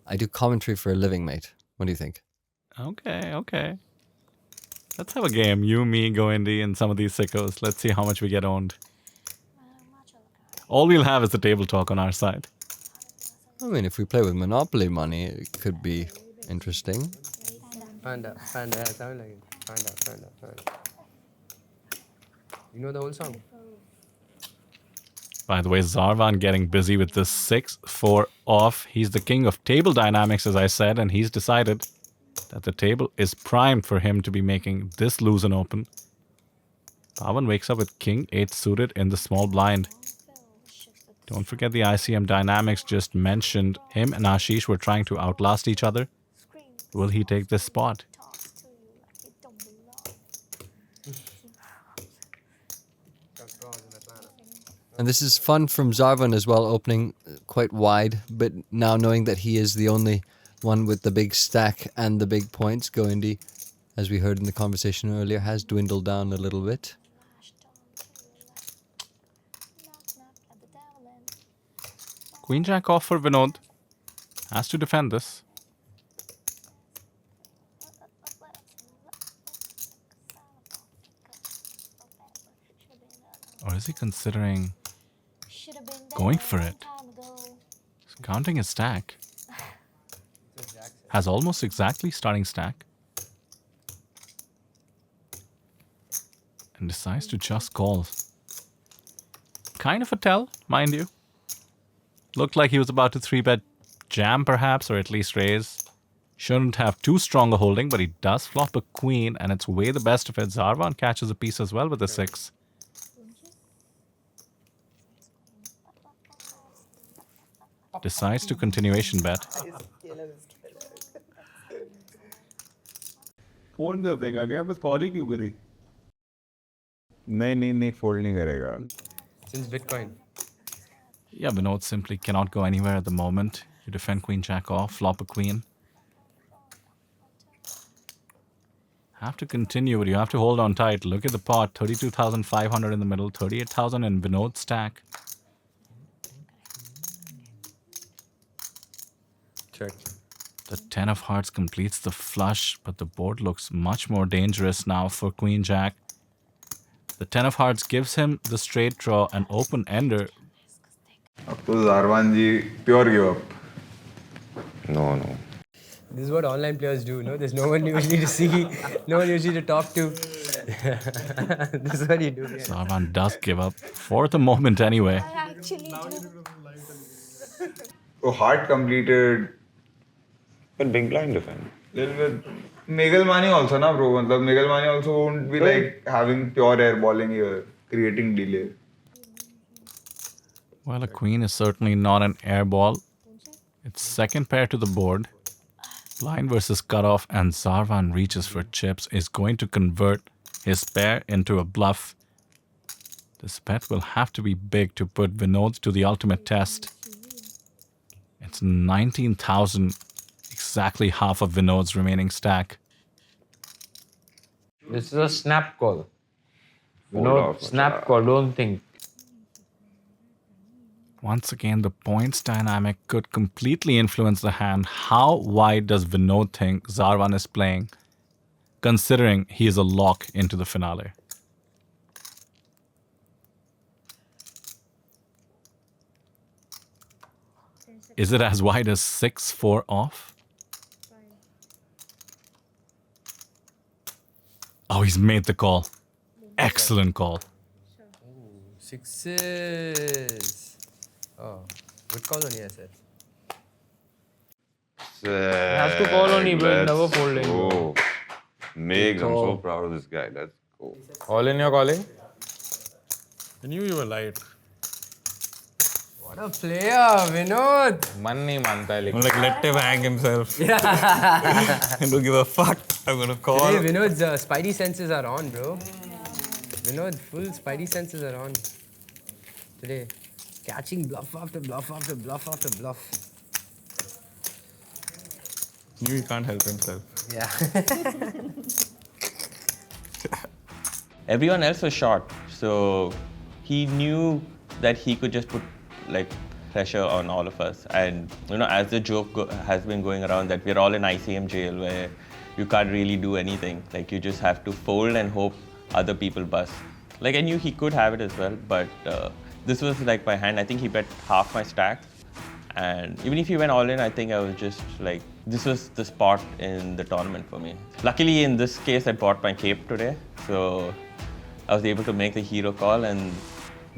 I do commentary for a living, mate. What do you think? Okay. Let's have a game. You, me, Goendy, and some of these sickos. Let's see how much we get owned. All we'll have is the table talk on our side. I mean, if we play with Monopoly money, it could be interesting. Find out, yeah, sound like it. Find out. You know the whole song? By the way, Zarvan getting busy with this 6-4 off. He's the king of table dynamics, as I said, and he's decided that the table is primed for him to be making this lose and open. Pawan wakes up with king 8 suited in the small blind. Don't forget the ICM dynamics just mentioned. Him and Ashish were trying to outlast each other. Will he take this spot? And this is fun from Zarvan as well, opening quite wide, but now knowing that he is the only one with the big stack and the big points, Goendy, as we heard in the conversation earlier, has dwindled down a little bit. Queen Jack off for Vinod. Has to defend this. Or is he considering going for it? He's counting his stack. Has almost exactly starting stack. And decides to just call. Kind of a tell, mind you. Looked like he was about to 3-bet jam perhaps, or at least raise. Shouldn't have too strong a holding, but he does flop a queen, and it's way the best of it. Zarvan catches a piece as well with a 6. Decides to continuation bet. Fold कर देगा क्या? बस call ही क्यों करी? नहीं fold नहीं करेगा. Since Bitcoin. Yeah, Vinod simply cannot go anywhere at the moment. You defend Queen Jack off, flop a queen. Have to continue, but you have to hold on tight. Look at the pot, 32,500 in the middle, 38,000 in Vinod's stack. Check. The 10 of hearts completes the flush, but the board looks much more dangerous now for Queen Jack. The 10 of hearts gives him the straight draw, an open ender. अब तो Zarvan ji pure give up. No. This is what online players do, no? There's no one usually to see, no one usually to talk to. This is what you do. Yeah. Zarvan does give up, for the moment anyway. So heart completed. But big blind defend. Little bit. Megal Mani also, na bro. मतलब Megal Mani also won't be like having pure airballing here, creating delay. Well, a queen is certainly not an airball. It's second pair to the board. Blind versus cutoff, and Zarvan reaches for chips, is going to convert his pair into a bluff. This bet will have to be big to put Vinod to the ultimate test. It's 19,000, exactly half of Vinod's remaining stack. This is a snap call. Snap call, don't think. Once again, the points dynamic could completely influence the hand. How wide does Vinod think Zarvan is playing, considering he is a lock into the finale? Is it as wide as 6-4 off? Oh, he's made the call. Excellent call. Sixes. Oh, good call on here, sir. Has to call only, but never folding. Oh, Meg, I'm so proud of this guy. Let's go. All in your calling? I knew you were light. What a player, Vinod. Money manta hai, I'm like, let him hang himself. I don't give a fuck. I'm gonna call. Today, Vinod's spidey senses are on, bro. Vinod, full spidey senses are on. Today. Catching bluff after bluff after bluff after bluff. He can't help himself. Yeah. Everyone else was short, so he knew that he could just put like pressure on all of us. And you know, as the joke has been going around that we're all in ICM jail where you can't really do anything. Like you just have to fold and hope other people bust. Like I knew he could have it as well, but this was like my hand. I think he bet half my stack. And even if he went all in, I think I was just like, this was the spot in the tournament for me. Luckily in this case, I bought my cape today. So I was able to make the hero call and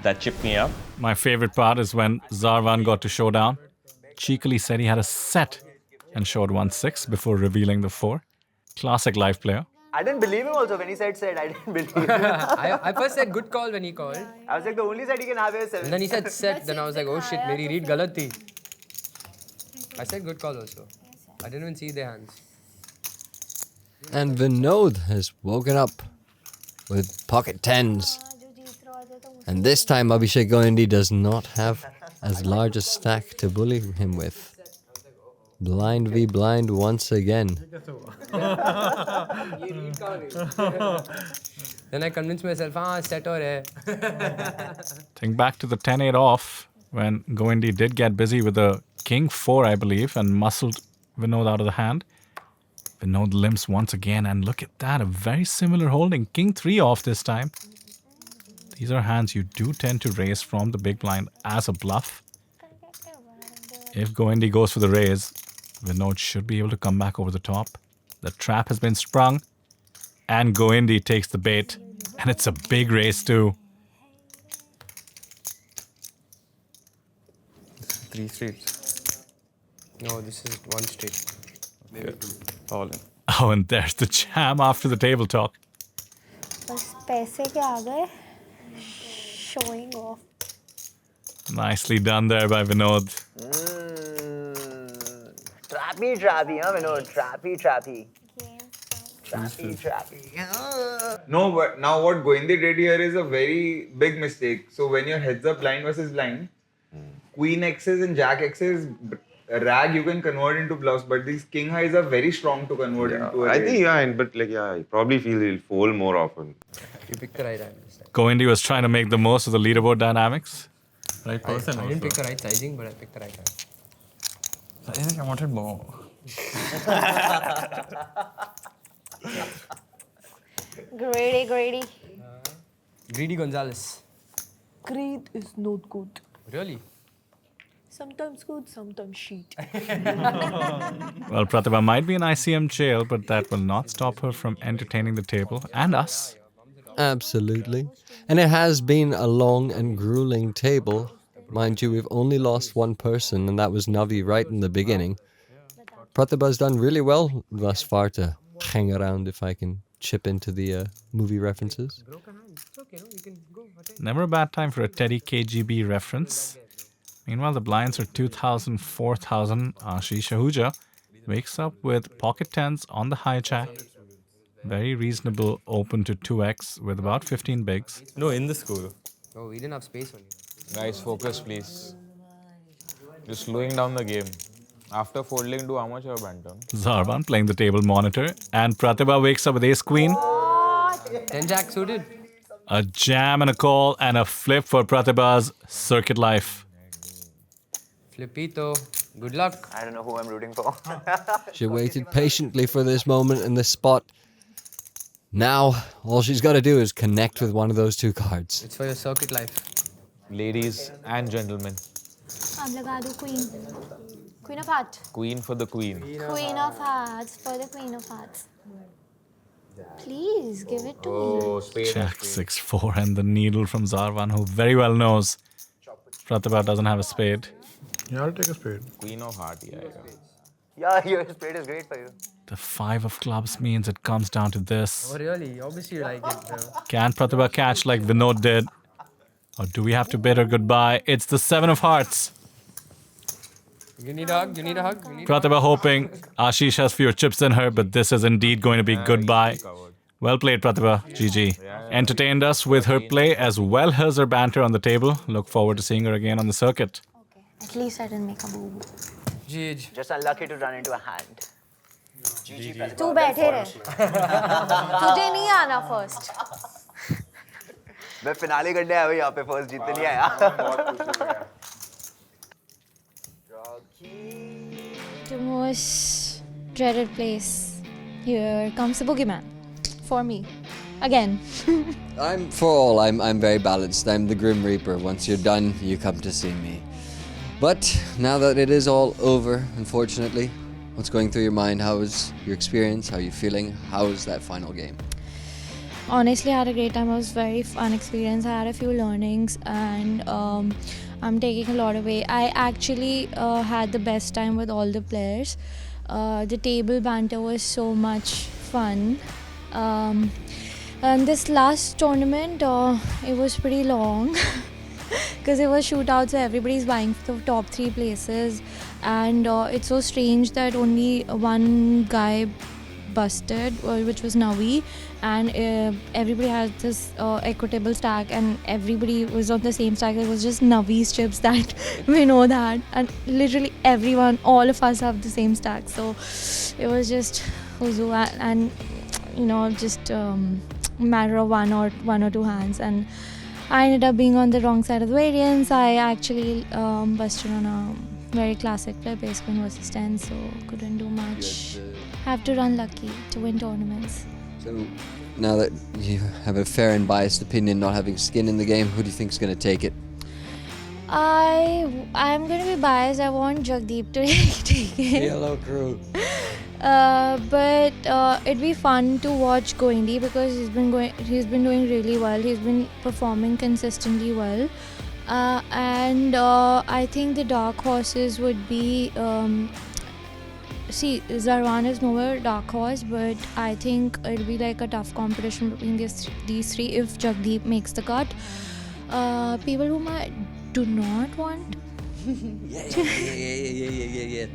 that chipped me up. My favorite part is when Zarvan got to showdown. Cheekily said he had a set and showed 1-6 before revealing the 4. Classic live player. I didn't believe him also when he said set. I didn't believe him. I first said good call when he called. I was like, the only set he can have is 7. And then he said set. Then I was like, oh shit, meri read galat thi. I said good call also. I didn't even see their hands. And Vinod has woken up with pocket tens. And this time Abhishek Goendy does not have as large a stack to bully him with. Blind v blind once again. Then I convinced myself, set or hai. Think back to the 10-8 off when Goendy did get busy with a King 4, I believe, and muscled Vinod out of the hand. Vinod limps once again, and look at that, a very similar holding. King 3 off this time. These are hands you do tend to raise from the big blind as a bluff. If Goendy goes for the raise, Vinod should be able to come back over the top. The trap has been sprung, and Goendy takes the bait, and it's a big raise too. 3 streets. No, this is 1 straight. Maybe 2. All in. Oh, and there's the jam after the table talk. बस पैसे के आ गए. Showing off. Nicely done there by Vinod. Trappy, huh, Vinod? Trappy. Trappy. No, but now what Goendy did here is a very big mistake. So when your heads up blind versus blind, Queen X's and Jack X's, rag you can convert into bluffs, but these King Highs are very strong to convert into a I think, raise. but I probably feel he'll fold more often. You picked the right hand. Goendy was trying to make the most of the leaderboard dynamics. Right person. I didn't pick the right sizing, but I picked the right hand. I think I wanted more. Greedy. Greedy Gonzalez. Greed is not good. Really? Sometimes good, sometimes shit. Well, Pratibha might be in ICM jail, but that will not stop her from entertaining the table and us. Absolutely. And it has been a long and grueling table. Mind you, we've only lost one person, and that was Navi right in the beginning. Pratibha's done really well thus far to hang around, if I can chip into the movie references. Never a bad time for a Teddy KGB reference. Meanwhile, the blinds are 2,000, 4,000. Ashish Ahuja wakes up with pocket tens on the hijack. Very reasonable, open to 2x with about 15 bigs. No, in the school. Oh, we didn't have space on you. Guys, focus please. You're slowing down the game. After folding, do how much you have bent on? Zarvan playing the table monitor, and Pratibha wakes up with ace queen. 10 jack suited. A jam and a call and a flip for Pratibha's circuit life. Flippito. Good luck. I don't know who I'm rooting for. She waited patiently for this moment and this spot. Now, all she's got to do is connect with one of those 2 cards. It's for your circuit life. Ladies and gentlemen. I'm lगा दूं queen. Queen of hearts. Queen for the queen. Queen of hearts for the queen of hearts. Please give it to me. Jack 6-4 and the needle from Zarvan, who very well knows Pratibha doesn't have a spade. Yeah, I'll take a spade. Queen of heart, Yeah, your spade is great for you. The 5 of clubs means it comes down to this. Oh, really? Obviously you like it, bro. Can Pratibha catch like Vinod did? Or do we have to bid her goodbye? It's the 7 of hearts. You need a hug? Pratibha hoping Ashish has fewer chips than her, but this is indeed going to be goodbye. Well played, Pratibha. GG. Entertained us with her play as well as her banter on the table. Look forward to seeing her again on the circuit. At least I didn't make a boo-boo. GG. Just unlucky to run into a hand. तू बैठे रहे. तुझे नहीं आना first. मैं finale करने आया हूँ यहाँ पे first जीतने नहीं आया. The most dreaded place. Here comes the boogeyman. For me. Again. I'm very balanced. I'm the Grim Reaper. Once you're done, you come to see me. But now that it is all over, unfortunately, what's going through your mind? How was your experience? How are you feeling? How was that final game? Honestly, I had a great time. It was very fun experience. I had a few learnings and I'm taking a lot away. I actually had the best time with all the players. The table banter was so much fun. And this last tournament, it was pretty long because it was shootout, so everybody's vying for the top 3 places. And it's so strange that only one guy busted, which was Navi, and everybody had this equitable stack and everybody was on the same stack. It was just Navi's chips that we know that, and literally everyone, all of us have the same stack. So it was just Huzu and just matter of one or two hands, and I ended up being on the wrong side of the variance. I actually busted on a very classic play, base queen versus 10, so couldn't do much. Have to run lucky to win tournaments. So now that you have a fair and biased opinion, not having skin in the game, who do you think is going to take it? I'm going to be biased. I want Jagdeep to take it. Yellow crew. But it'd be fun to watch Goindi because he's been doing really well. He's been performing consistently well. And I think the dark horses would be Zarwan is nowhere dark horse, but I think it'll be like a tough competition between these 3 if Jagdeep makes the cut. People whom I do not want. Yeah.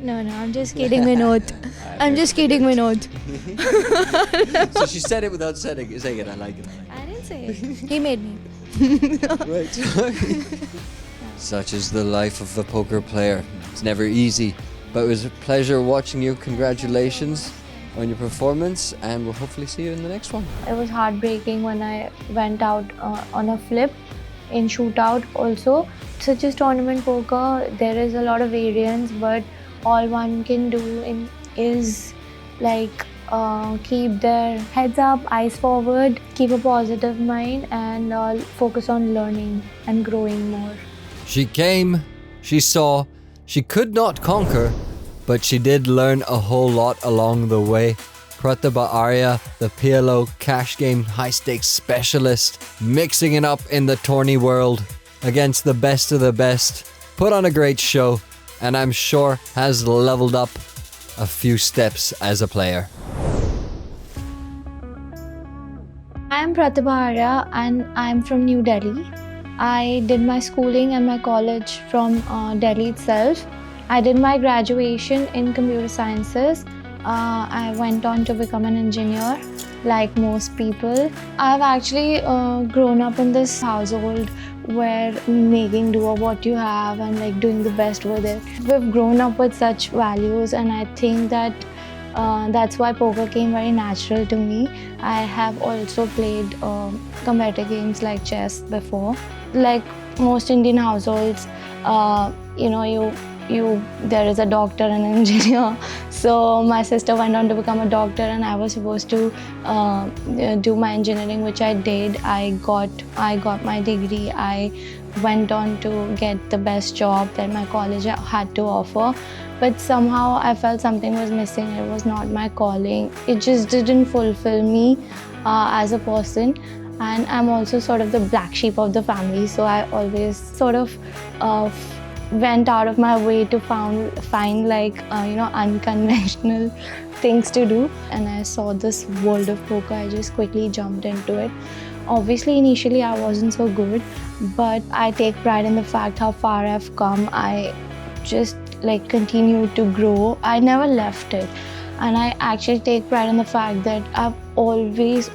No, I'm just kidding, Vinod. I'm just kidding, Vinod. So she said it without saying it. I like it. I didn't say it. He made me. Right. Such is the life of a poker player. It's never easy, but it was a pleasure watching you. Congratulations on your performance, and we'll hopefully see you in the next one. It was heartbreaking when I went out on a flip in shootout also. Such as tournament poker, there is a lot of variance, but all one can do is like keep their heads up, eyes forward, keep a positive mind, and focus on learning and growing more. She came, she saw, she could not conquer, but she did learn a whole lot along the way. Pratibha Arya, the PLO cash game high stakes specialist, mixing it up in the tourney world against the best of the best, put on a great show, and I'm sure has leveled up a few steps as a player. I'm Pratibha Arya and I'm from New Delhi. I did my schooling and my college from Delhi itself. I did my graduation in computer sciences. I went on to become an engineer like most people. I've actually grown up in this household where making do of what you have and like doing the best with it. We've grown up with such values, and I think that that's why poker came very natural to me. I have also played competitive games like chess before. Like most Indian households, there is a doctor and an engineer. So my sister went on to become a doctor, and I was supposed to do my engineering, which I did. I got my degree. I went on to get the best job that my college had to offer. But somehow I felt something was missing. It was not my calling. It just didn't fulfill me as a person. And I'm also sort of the black sheep of the family. So I always sort of went out of my way to find like unconventional things to do, and I saw this world of poker. I just quickly jumped into it. Obviously initially I wasn't so good, but I take pride in the fact how far I've come. I just like continued to grow. I never left it, and I actually take pride in the fact that I've always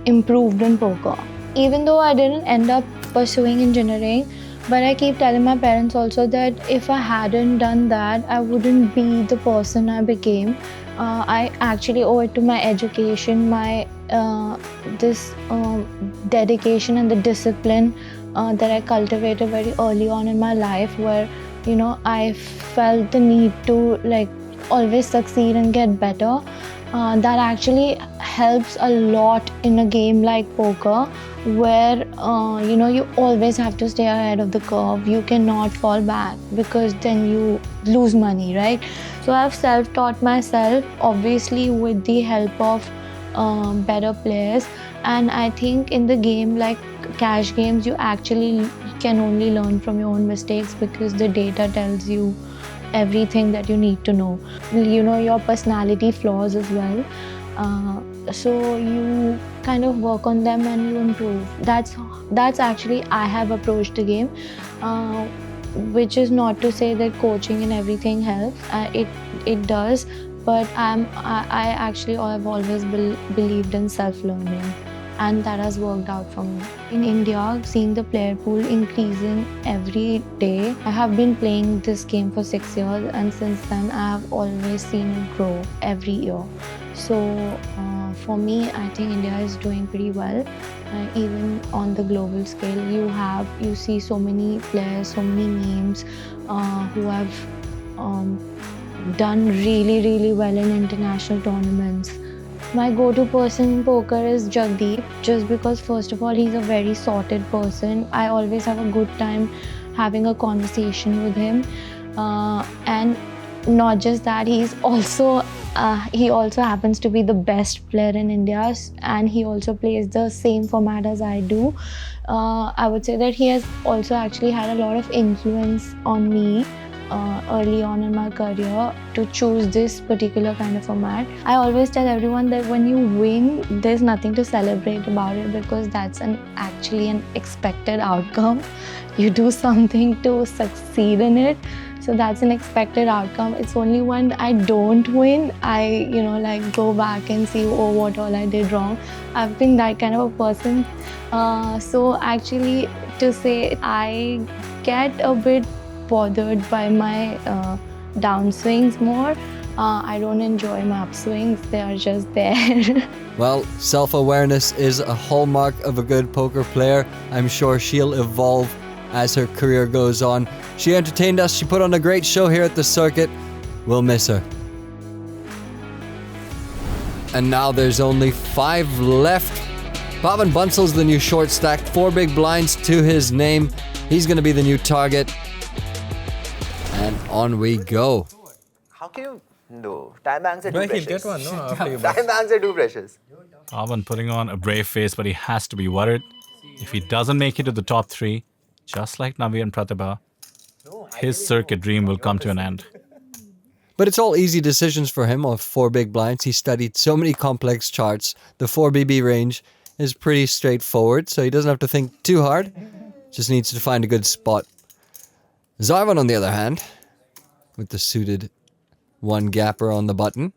improved in poker. Even though I didn't end up pursuing engineering, But I keep telling my parents also that if I hadn't done that, I wouldn't be the person I became. I actually owe it to my education, my this dedication and the discipline that I cultivated very early on in my life, where I felt the need to like always succeed and get better. That actually helps a lot in a game like poker, where you always have to stay ahead of the curve. You cannot fall back because then you lose money, right? So I've self-taught myself, obviously with the help of better players. And I think in the game like cash games, you actually can only learn from your own mistakes, because the data tells you everything that you need to know. Your personality flaws as well. So you kind of work on them and you improve. That's actually I have approached the game, which is not to say that coaching and everything helps. It does, but I actually have always believed in self-learning, and that has worked out for me. In India, seeing the player pool increasing every day. I have been playing this game for 6 years, and since then I have always seen it grow every year. So for me, I think India is doing pretty well. Even on the global scale, you see so many players, so many names who have done really, really well in international tournaments. My go-to person in poker is Jagdeep, just because first of all, he's a very sorted person. I always have a good time having a conversation with him. And not just that, he also happens to be the best player in India, and he also plays the same format as I do. I would say that he has also actually had a lot of influence on me early on in my career to choose this particular kind of format. I always tell everyone that when you win, there's nothing to celebrate about it, because that's actually an expected outcome. You do something to succeed in it, so that's an expected outcome. It's only when I don't win, I go back and see, oh, what all I did wrong. I've been that kind of a person. So actually, to say, I get a bit bothered by my downswings more. I don't enjoy my upswings, they are just there. Well, self-awareness is a hallmark of a good poker player. I'm sure she'll evolve as her career goes on. She entertained us, she put on a great show here at the circuit. We'll miss her. And now there's only 5 left. Pavan Bansal's the new short stack, 4 big blinds to his name. He's gonna be the new target. And on we go. How can you? No. Time banks are too But precious. he'll get one, no? After you Time banks are too precious. Pavan putting on a brave face, but he has to be worried. If he doesn't make it to the top 3, just like Navi and Pratibha, his circuit dream will come to an end. But it's all easy decisions for him of 4 big blinds. He studied so many complex charts. The 4BB range is pretty straightforward, so he doesn't have to think too hard. Just needs to find a good spot. Zarvan, on the other hand, with the suited 1-gapper on the button.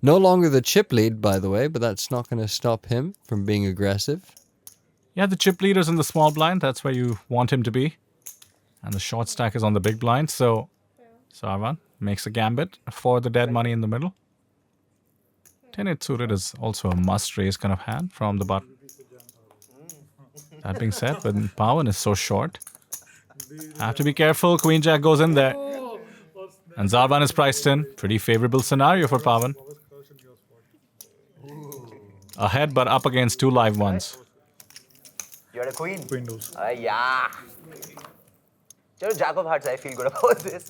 No longer the chip lead, by the way, but that's not going to stop him from being aggressive. Yeah, the chip leader's in the small blind. That's where you want him to be. And the short stack is on the big blind. So Zarvan makes a gambit for the dead money in the middle. 10-8 suited is also a must-raise kind of hand from the button. That being said, when Pavan is so short, have to be careful. Queen Jack goes in there. And Zarvan is priced in. Pretty favorable scenario for Pavan. Ahead, but up against 2 live ones. You're a queen. Queen lose. Yeah. You're a jack of hearts. I feel good about this.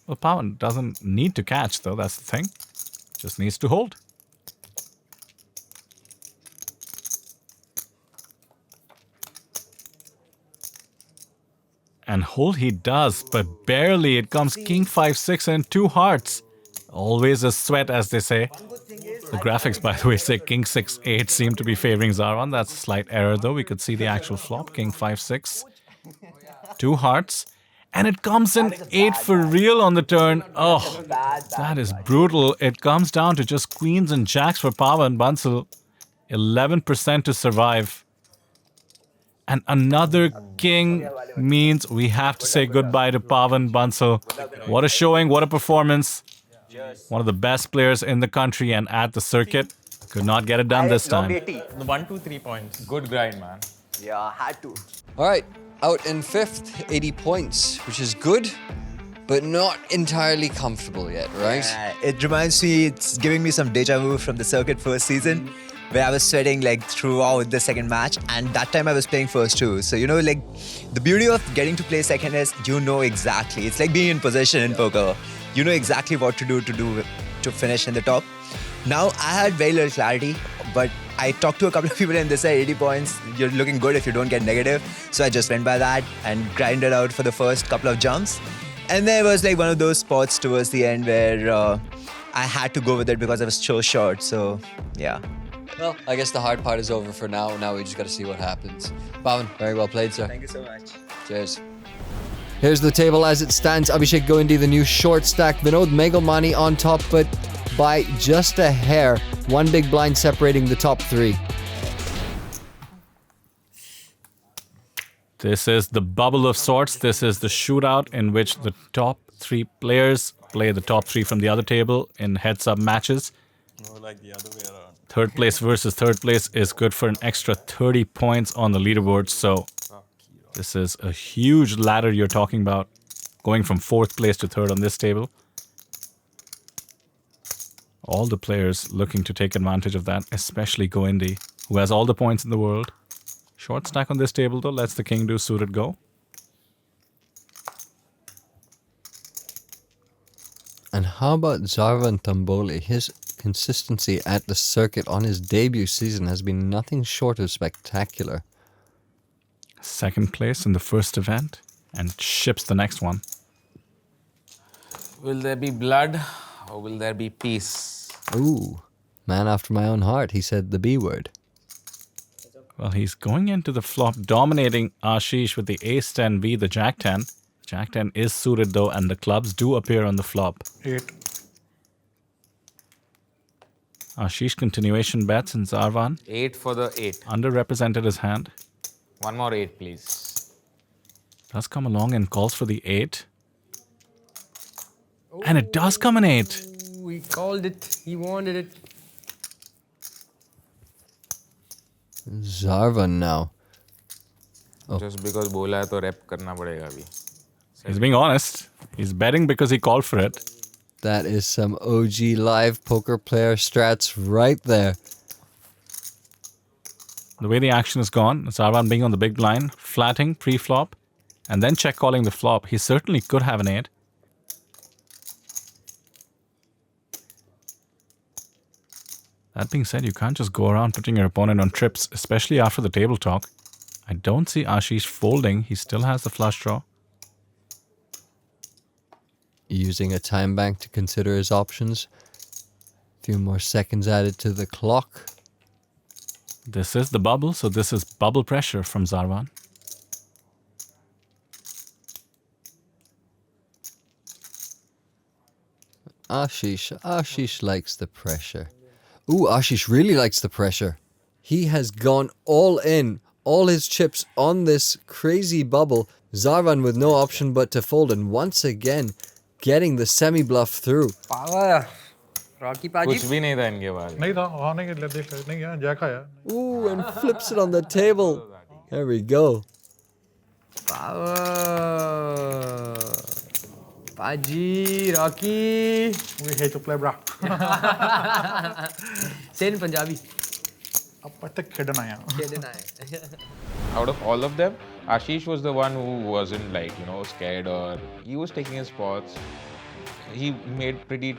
Well, Pavan doesn't need to catch, though. That's the thing. Just needs to hold. And hold he does, but barely. It comes King 5-6 and 2 hearts. Always a sweat, as they say. The graphics, by the way, say King 6-8 seem to be favoring Zarvan. That's a slight error, though. We could see the actual flop. King 5-6. 2 hearts. And it comes in 8 for real on the turn. Oh, that is brutal. It comes down to just queens and jacks for Pavan Bansal. 11% to survive. And another king means we have to say goodbye to Pavan Bansal. What a showing, what a performance. One of the best players in the country and at the circuit. Could not get it done this time. 1, 2, 3 points. Good grind, man. Yeah, had to. All right, out in fifth, 80 points, which is good, but not entirely comfortable yet, right? It reminds me, it's giving me some deja vu from the circuit first season, where I was sweating like throughout the second match, and that time I was playing first too. So you know, like the beauty of getting to play second is you know exactly. It's like being in possession in poker. You know exactly what to do to finish in the top. Now I had very little clarity, but I talked to a couple of people and they said 80 points, you're looking good if you don't get negative. So I just went by that and grinded out for the first couple of jumps. And there was like one of those spots towards the end where I had to go with it because I was so short. So yeah. Well, I guess the hard part is over for now. Now we just got to see what happens. Pavan, very well played, sir. Thank you so much. Cheers. Here's the table as it stands. Abhishek Goendy, the new short stack. Vinod Meghmani on top, but by just a hair. One big blind separating the top three. This is the bubble of sorts. This is the shootout in which the top three players play the top three from the other table in heads-up matches. More like the other way around. Third place versus third place is good for an extra 30 points on the leaderboard. So this is a huge ladder you're talking about, going from fourth place to third on this table. All the players looking to take advantage of that, especially Goendy, who has all the points in the world. Short stack on this table, though, lets the king do suited go. And how about Zarvan Tamboli? His consistency at the circuit on his debut season has been nothing short of spectacular. Second place in the first event and ships the next one. Will there be blood or will there be peace? Ooh, man after my own heart. He said the B word. Well, he's going into the flop, dominating Ashish with the ace-10B, the jack-10. Jack-10 is suited, though, and the clubs do appear on the flop. 8. Ashish continuation bets in Zarvan. 8 for the 8. Underrepresented his hand. One more 8, please. Does come along and calls for the 8. And it does come an 8. He called it. He wanted it. Zarvan now. Oh. Just because bola hai to rep karna padega abhi. He's being honest. He's betting because he called for it. That is some OG live poker player strats right there. The way the action has gone, Zarvan being on the big blind, flatting pre-flop, and then check calling the flop. He certainly could have an 8. That being said, you can't just go around putting your opponent on trips, especially after the table talk. I don't see Ashish folding. He still has the flush draw. Using a time bank to consider his options. A few more seconds added to the clock. This is the bubble, so this is bubble pressure from Zarvan. Ashish likes the pressure. Ooh, Ashish really likes the pressure. He has gone all in, all his chips on this crazy bubble. Zarvan with no option but to fold, and once again, getting the semi-bluff through. Power. Rocky Paji. कुछ भी नहीं था इनके बारे में. नहीं था, हाँ नहीं देख नहीं है, जैक आया. Ooh, and flips it on the table. There we go. Power. Paji, Rocky. We hate to play, brah. Say in Punjabi. Out of all of them, Ashish was the one who wasn't scared, or he was taking his spots. He made pretty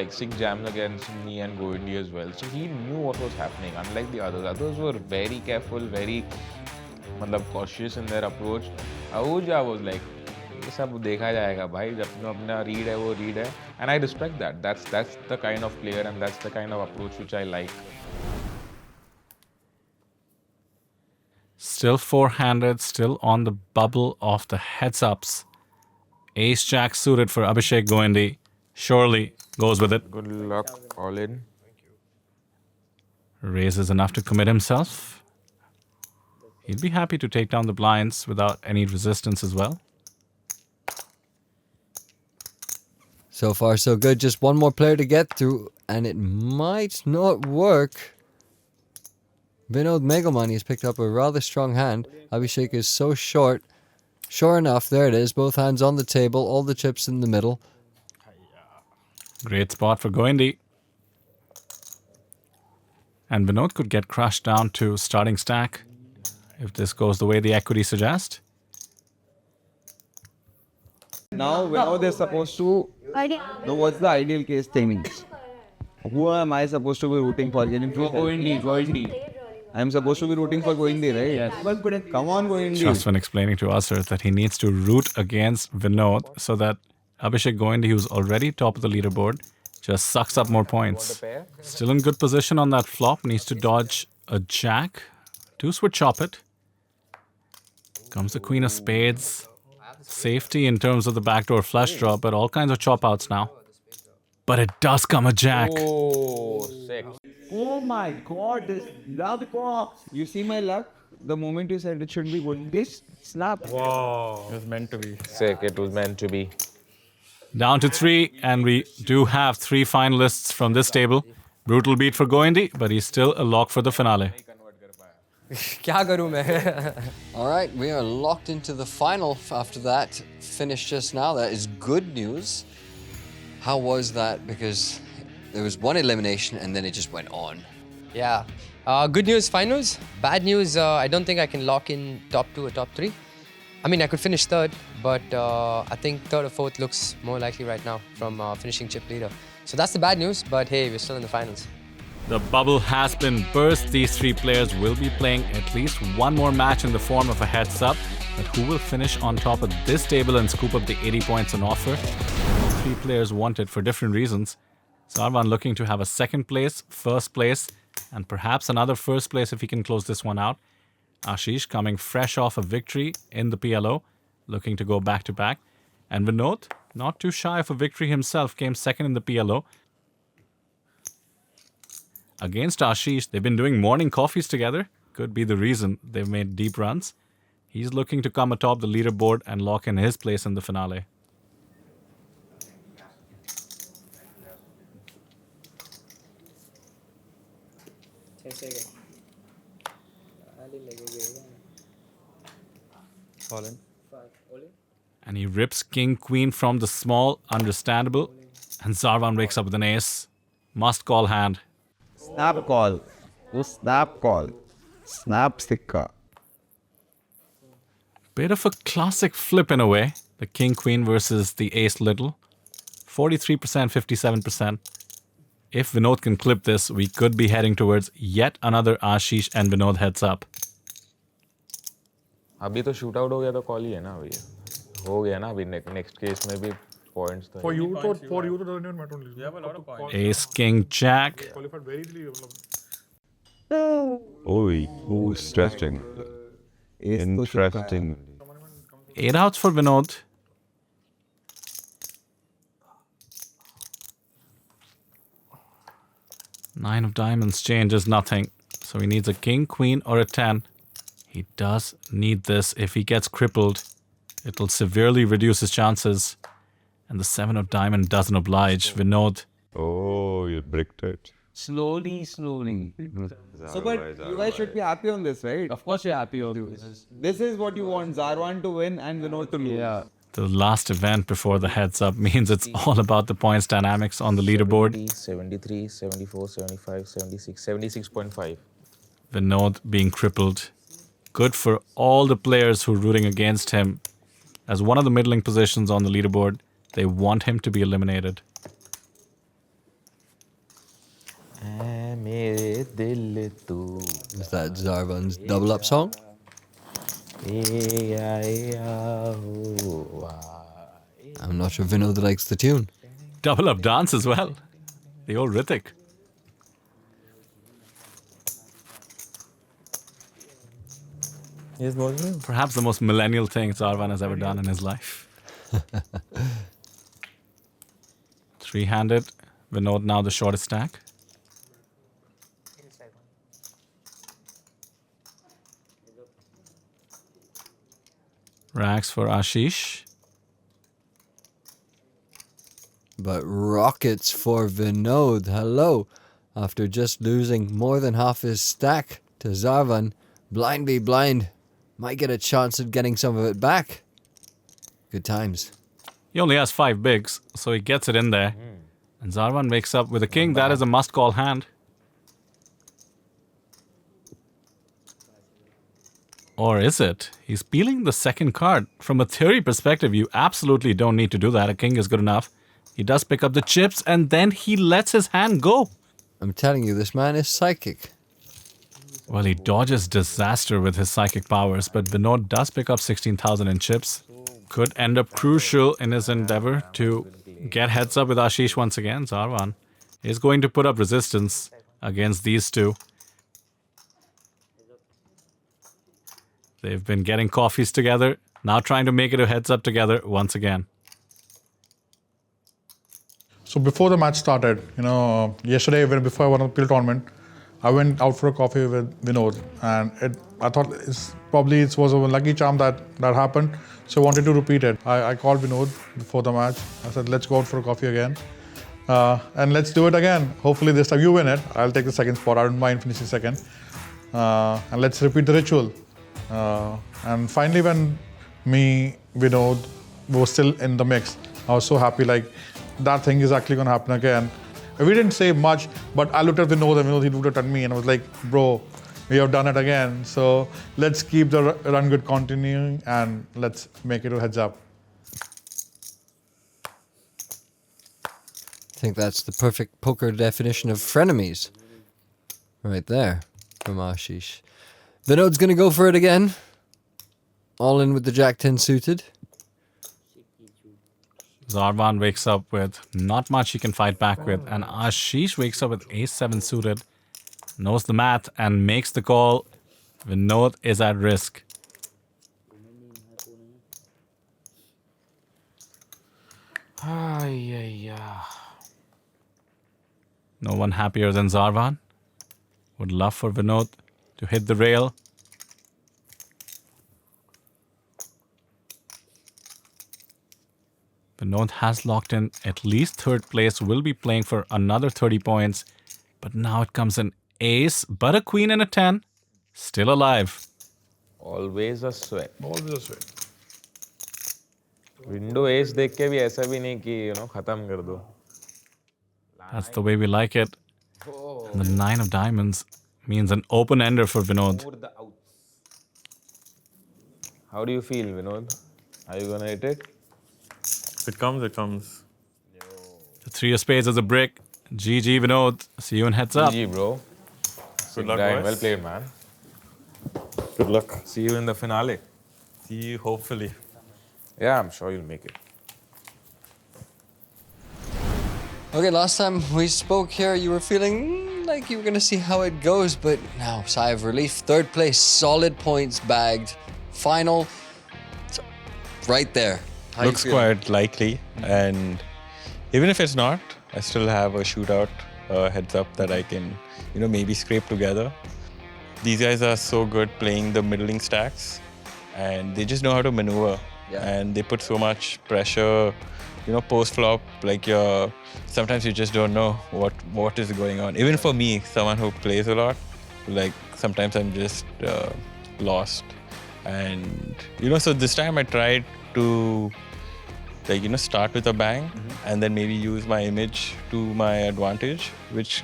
6 jams against me and Goendy as well. So he knew what was happening, unlike the others. Others were very careful, very cautious in their approach. Ahuja was like, ये सब देखा जाएगा भाई, अपना read है वो read है, and I respect that. That's the kind of player and that's the kind of approach which I like. Still four-handed, still on the bubble of the heads-ups. Ace-Jack suited for Abhishek Goendy. Surely goes with it. Good luck, all in. Raises enough to commit himself. He'd be happy to take down the blinds without any resistance as well. So far, so good. Just one more player to get through, and it might not work. Vinod Megamani has picked up a rather strong hand. Abhishek is so short. Sure enough, there it is. Both hands on the table, all the chips in the middle. Great spot for Goindi. And Vinod could get crushed down to starting stack if this goes the way the equity suggests. Now, when they're supposed to know what's the ideal case thing. Who am I supposed to be rooting for? Goindi. I'm supposed to be rooting for Goindi, right? Yes. But come on, Goindi. Shaswan explaining to us that he needs to root against Vinod so that Abhishek Goindi, who's already top of the leaderboard, just sucks up more points. Still in good position on that flop. Needs to dodge a jack. Deuce would chop it. Comes the queen of spades. Safety in terms of the backdoor flush draw, but all kinds of chop outs now. But it does come a jack. Oh, sick. Oh my god, this luck. You see my luck? The moment you said it should be good, this snap. Wow. It was meant to be. Sick, it was meant to be. Down to 3, and we do have 3 finalists from this table. Brutal beat for Goindi, but he's still a lock for the finale. क्या करूं मैं? All right, we are locked into the final after that finish just now. That is good news. How was that? Because there was one elimination and then it just went on. Yeah. Good news, finals. Bad news, I don't think I can lock in top 2 or top 3. I mean, I could finish 3rd, but I think 3rd or 4th looks more likely right now from finishing chip leader. So that's the bad news, but hey, we're still in the finals. The bubble has been burst. These 3 players will be playing at least one more match in the form of a heads up. But who will finish on top of this table and scoop up the 80 points on offer? 3 players want it for different reasons. Sarvan looking to have a 2nd place, 1st place, and perhaps another 1st place if he can close this one out. Ashish coming fresh off a victory in the PLO, looking to go back to back. And Vinod, not too shy of a victory himself, came 2nd in the PLO. Against Ashish, they've been doing morning coffees together. Could be the reason they've made deep runs. He's looking to come atop the leaderboard and lock in his place in the finale. And he rips king, queen from the small, understandable. And Zarvan wakes up with an ace. Must call hand. Snap call. Oh, snap call. Snap sticker. Bit of a classic flip in a way. The king, queen versus the ace little. 43%, 57%. If Vinod can clip this, we could be heading towards yet another Ashish and Vinod heads up. अभी तो shootout हो गया तो call ही है ना भैया. हो गया ना अभी next case में भी points तो. For you to doesn't even matter only. You have a lot of points. Ace, king, jack. Qualified very easily. Oh, interesting. Interesting. 8 outs for Vinod. Nine of diamonds changes nothing. So he needs a king, queen, or a 10. He does need this. If he gets crippled, it'll severely reduce his chances. And the 7 of diamond doesn't oblige. Vinod. Oh, you bricked it. Slowly. So, but you guys should be happy on this, right? Of course you're happy on this. This is what you want, Zarwan to win and Vinod to lose. Yeah. The last event before the heads up means it's all about the points dynamics on the leaderboard. 73, 74, 75, 76, 76.5. Vinod being crippled. Good for all the players who are rooting against him. As one of the middling positions on the leaderboard, they want him to be eliminated. Is that Zarvan's double up song? I'm not sure Vinod likes the tune. Double up dance as well. The old Rithik. Perhaps the most millennial thing Zarvan has ever done in his life. 3-handed. Vinod now the shortest stack. Rags for Ashish. But rockets for Vinod. Hello. After just losing more than half his stack to Zarvan, blind be blind. Might get a chance at getting some of it back. Good times. He only has 5 bigs, so he gets it in there. And Zarvan wakes up with a king. That is a must-call hand. Or is it? He's peeling the second card. From a theory perspective, you absolutely don't need to do that. A king is good enough. He does pick up the chips, and then he lets his hand go. I'm telling you, this man is psychic. Well, he dodges disaster with his psychic powers, but Vinod does pick up 16,000 in chips. Could end up crucial in his endeavor to get heads up with Ashish once again. Zarvan is going to put up resistance against these two. They've been getting coffees together, now trying to make it a heads up together once again. So before the match started, yesterday before I won the Peel tournament, I went out for a coffee with Vinod, and I thought it was a lucky charm that happened, so I wanted to repeat it. I called Vinod before the match. I said, let's go out for a coffee again, and let's do it again. Hopefully this time you win it. I'll take the second spot. I don't mind finishing second, and let's repeat the ritual. And finally, when Vinod was still in the mix, I was so happy, that thing is actually going to happen again. We didn't say much, but I looked at Vinod and Vinod, he looked at me, and I was like, bro, we have done it again. So let's keep the run good continuing, and let's make it a heads up. I think that's the perfect poker definition of frenemies. Right there, from Ashish. Vinod's going to go for it again. All in with the Jack-10 suited. Zarvan wakes up with not much he can fight back with, and Ashish wakes up with Ace-7 suited, knows the math, and makes the call. Vinod is at risk. No one happier than Zarvan. Would love for Vinod to hit the rail. Vinod has locked in at least third place, will be playing for another 30 points. But now it comes an ace, but a queen and a 10. Still alive. Always a sweat. Always a sweat. Window ace देख के भी ऐसा भी नहीं कि खत्म कर दो. That's the way we like it. And the 9 of diamonds means an open-ender for Vinod. How do you feel, Vinod? Are you gonna hit it? If it comes, it comes. The 3 of spades is a brick. GG, Vinod. See you in heads up. GG, bro. Good luck, Guy, boys. well played, man. Good luck. See you in the finale. See you, hopefully. Yeah, I'm sure you'll make it. Okay, last time we spoke here, you were feeling like you were going to see how it goes, but now, sigh of relief. Third place, solid points bagged. Final, right there. How Looks you feeling? quite likely. And even if it's not, I still have a shootout heads up that I can, maybe scrape together. These guys are so good playing the middling stacks, and they just know how to maneuver. Yeah. And they put so much pressure, post-flop, sometimes you just don't know what is going on. Even for me, someone who plays a lot, sometimes I'm just lost. And, so this time I tried to, start with a bang and then maybe use my image to my advantage, which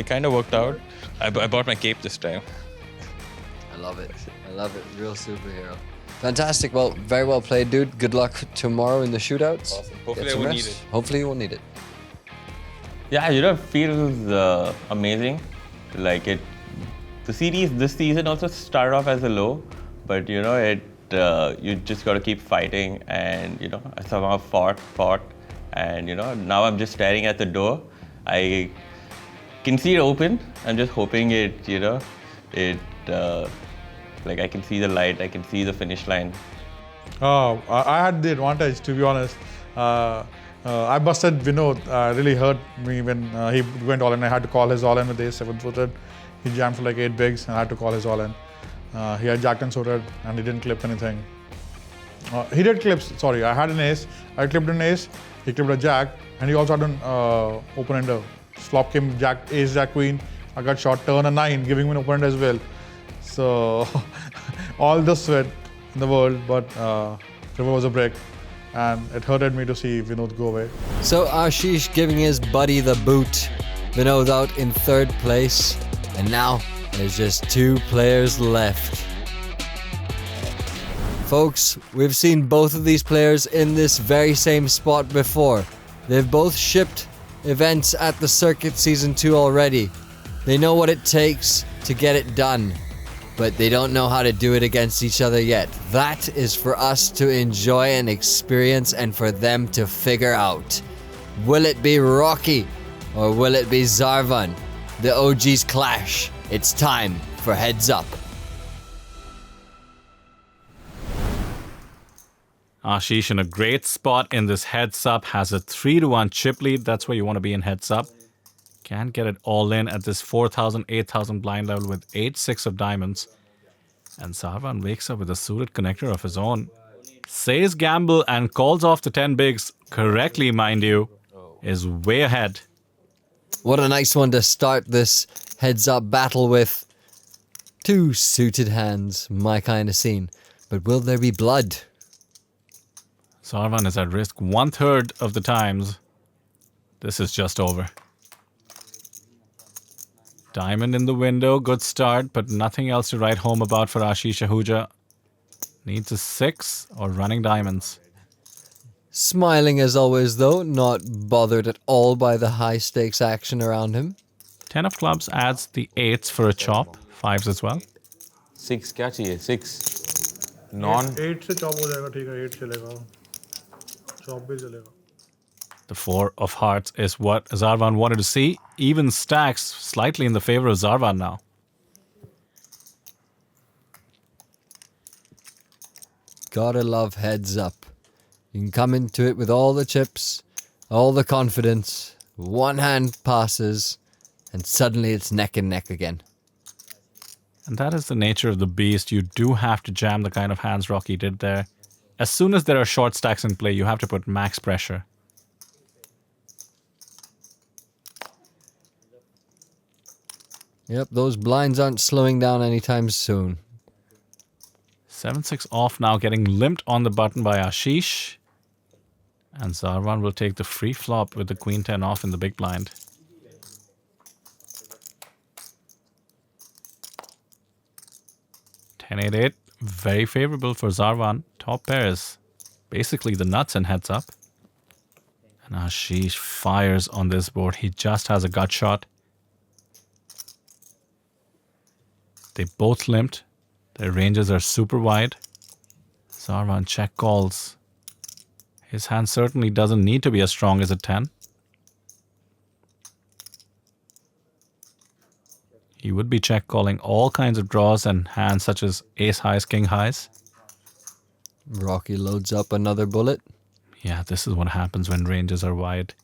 kind of worked out. I bought my cape this time. I love it. I love it. Real superhero. Fantastic. Well, very well played, dude. Good luck tomorrow in the shootouts. Awesome. Hopefully Get I some won't rest. need it. Hopefully you won't need it. Yeah, it feels amazing. The series this season also started off as a low, but you just got to keep fighting, and I somehow fought, and now I'm just staring at the door. I can see it open. I'm just hoping I can see the light, I can see the finish line. Oh, I had the advantage, to be honest. I busted Vinod. Really hurt me when he went all in. I had to call his all in with the 7 suited. He jammed for 8 bigs, and I had to call his all in. He had Jack-10 suited, and he didn't clip anything. He did clips. Sorry, I had an ace. I clipped an ace. He clipped a jack, and he also had an open-ender. Flop came jack, ace, jack, queen. I got shot turn a 9, giving me an open-end as well. So all the sweat in the world, but river was a break, and it hurted me to see Vinod go away. So Ashish giving his buddy the boot. Vinod out in third place, and now there's just 2 players left. Folks, we've seen both of these players in this very same spot before. They've both shipped events at the Circuit Season 2 already. They know what it takes to get it done, but they don't know how to do it against each other yet. That is for us to enjoy and experience and for them to figure out. Will it be Rocky or will it be Zarvan? The OGs clash. It's time for Heads Up. Ashish in a great spot in this heads up, has a 3-1 chip lead. That's where you want to be in heads up. Can't get it all in at this 4,000, 8,000 blind level with 8-6 of diamonds. And Zarvan wakes up with a suited connector of his own. Says gamble and calls off the 10 bigs correctly, mind you. Is way ahead. What a nice one to start this heads up battle with. 2 suited hands, my kind of scene. But will there be blood? Zarvan is at risk 1/3 of the times. This is just over. Diamond in the window, good start, but nothing else to write home about for Ashish Ahuja. Needs a 6 or running diamonds. Smiling as always though, not bothered at all by the high stakes action around him. 10 of clubs adds the 8s for a chop, 5s as well. 6 क्या चाहिए? 6 non 8 से chop हो जाएगा, ठीक है, 8 चलेगा. Chop भी चलेगा. The 4 of hearts is what Zarvan wanted to see. Even stacks slightly in the favor of Zarvan now. Gotta love heads up. You can come into it with all the chips, all the confidence. One hand passes, and suddenly it's neck and neck again. And that is the nature of the beast. You do have to jam the kind of hands Rocky did there. As soon as there are short stacks in play, you have to put max pressure. Yep, those blinds aren't slowing down anytime soon. 7-6 off now, getting limped on the button by Ashish. And Zarvan will take the free flop with the queen 10 off in the big blind. Ten 8-8, very favorable for Zarvan. Top pairs, basically the nuts and heads up. And Ashish fires on this board. He just has a gut shot. They both limped. Their ranges are super wide. Zarvan check calls. His hand certainly doesn't need to be as strong as a 10. He would be check calling all kinds of draws and hands such as ace highs, king highs. Rocky loads up another bullet. Yeah, this is what happens when ranges are wide.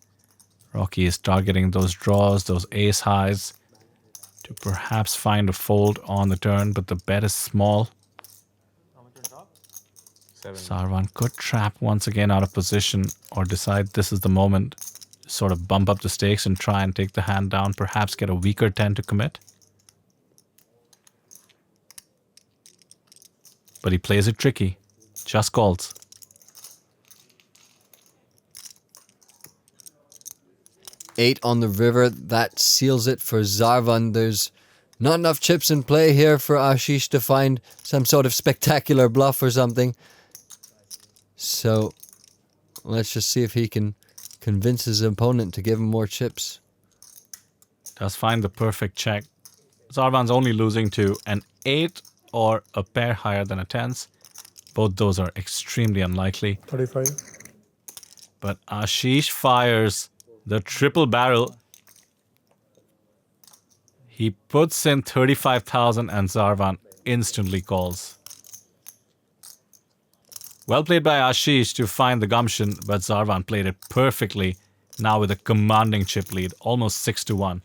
Rocky is targeting those draws, those ace highs, to perhaps find a fold on the turn, but the bet is small. Zarvan could trap once again out of position or decide this is the moment to sort of bump up the stakes and try and take the hand down, perhaps get a weaker 10 to commit. But he plays it tricky, just calls. Eight on the river, that seals it for Zarvan. There's not enough chips in play here for Ashish to find some sort of spectacular bluff or something. So let's just see if he can convince his opponent to give him more chips. Does find the perfect check. Zarvan's only losing to an 8 or a pair higher than a 10s. Both those are extremely unlikely. 35. But Ashish fires the triple barrel. He puts in 35,000 and Zarvan instantly calls. Well played by Ashish to find the gumption, but Zarvan played it perfectly, now with a commanding chip lead, almost 6-1.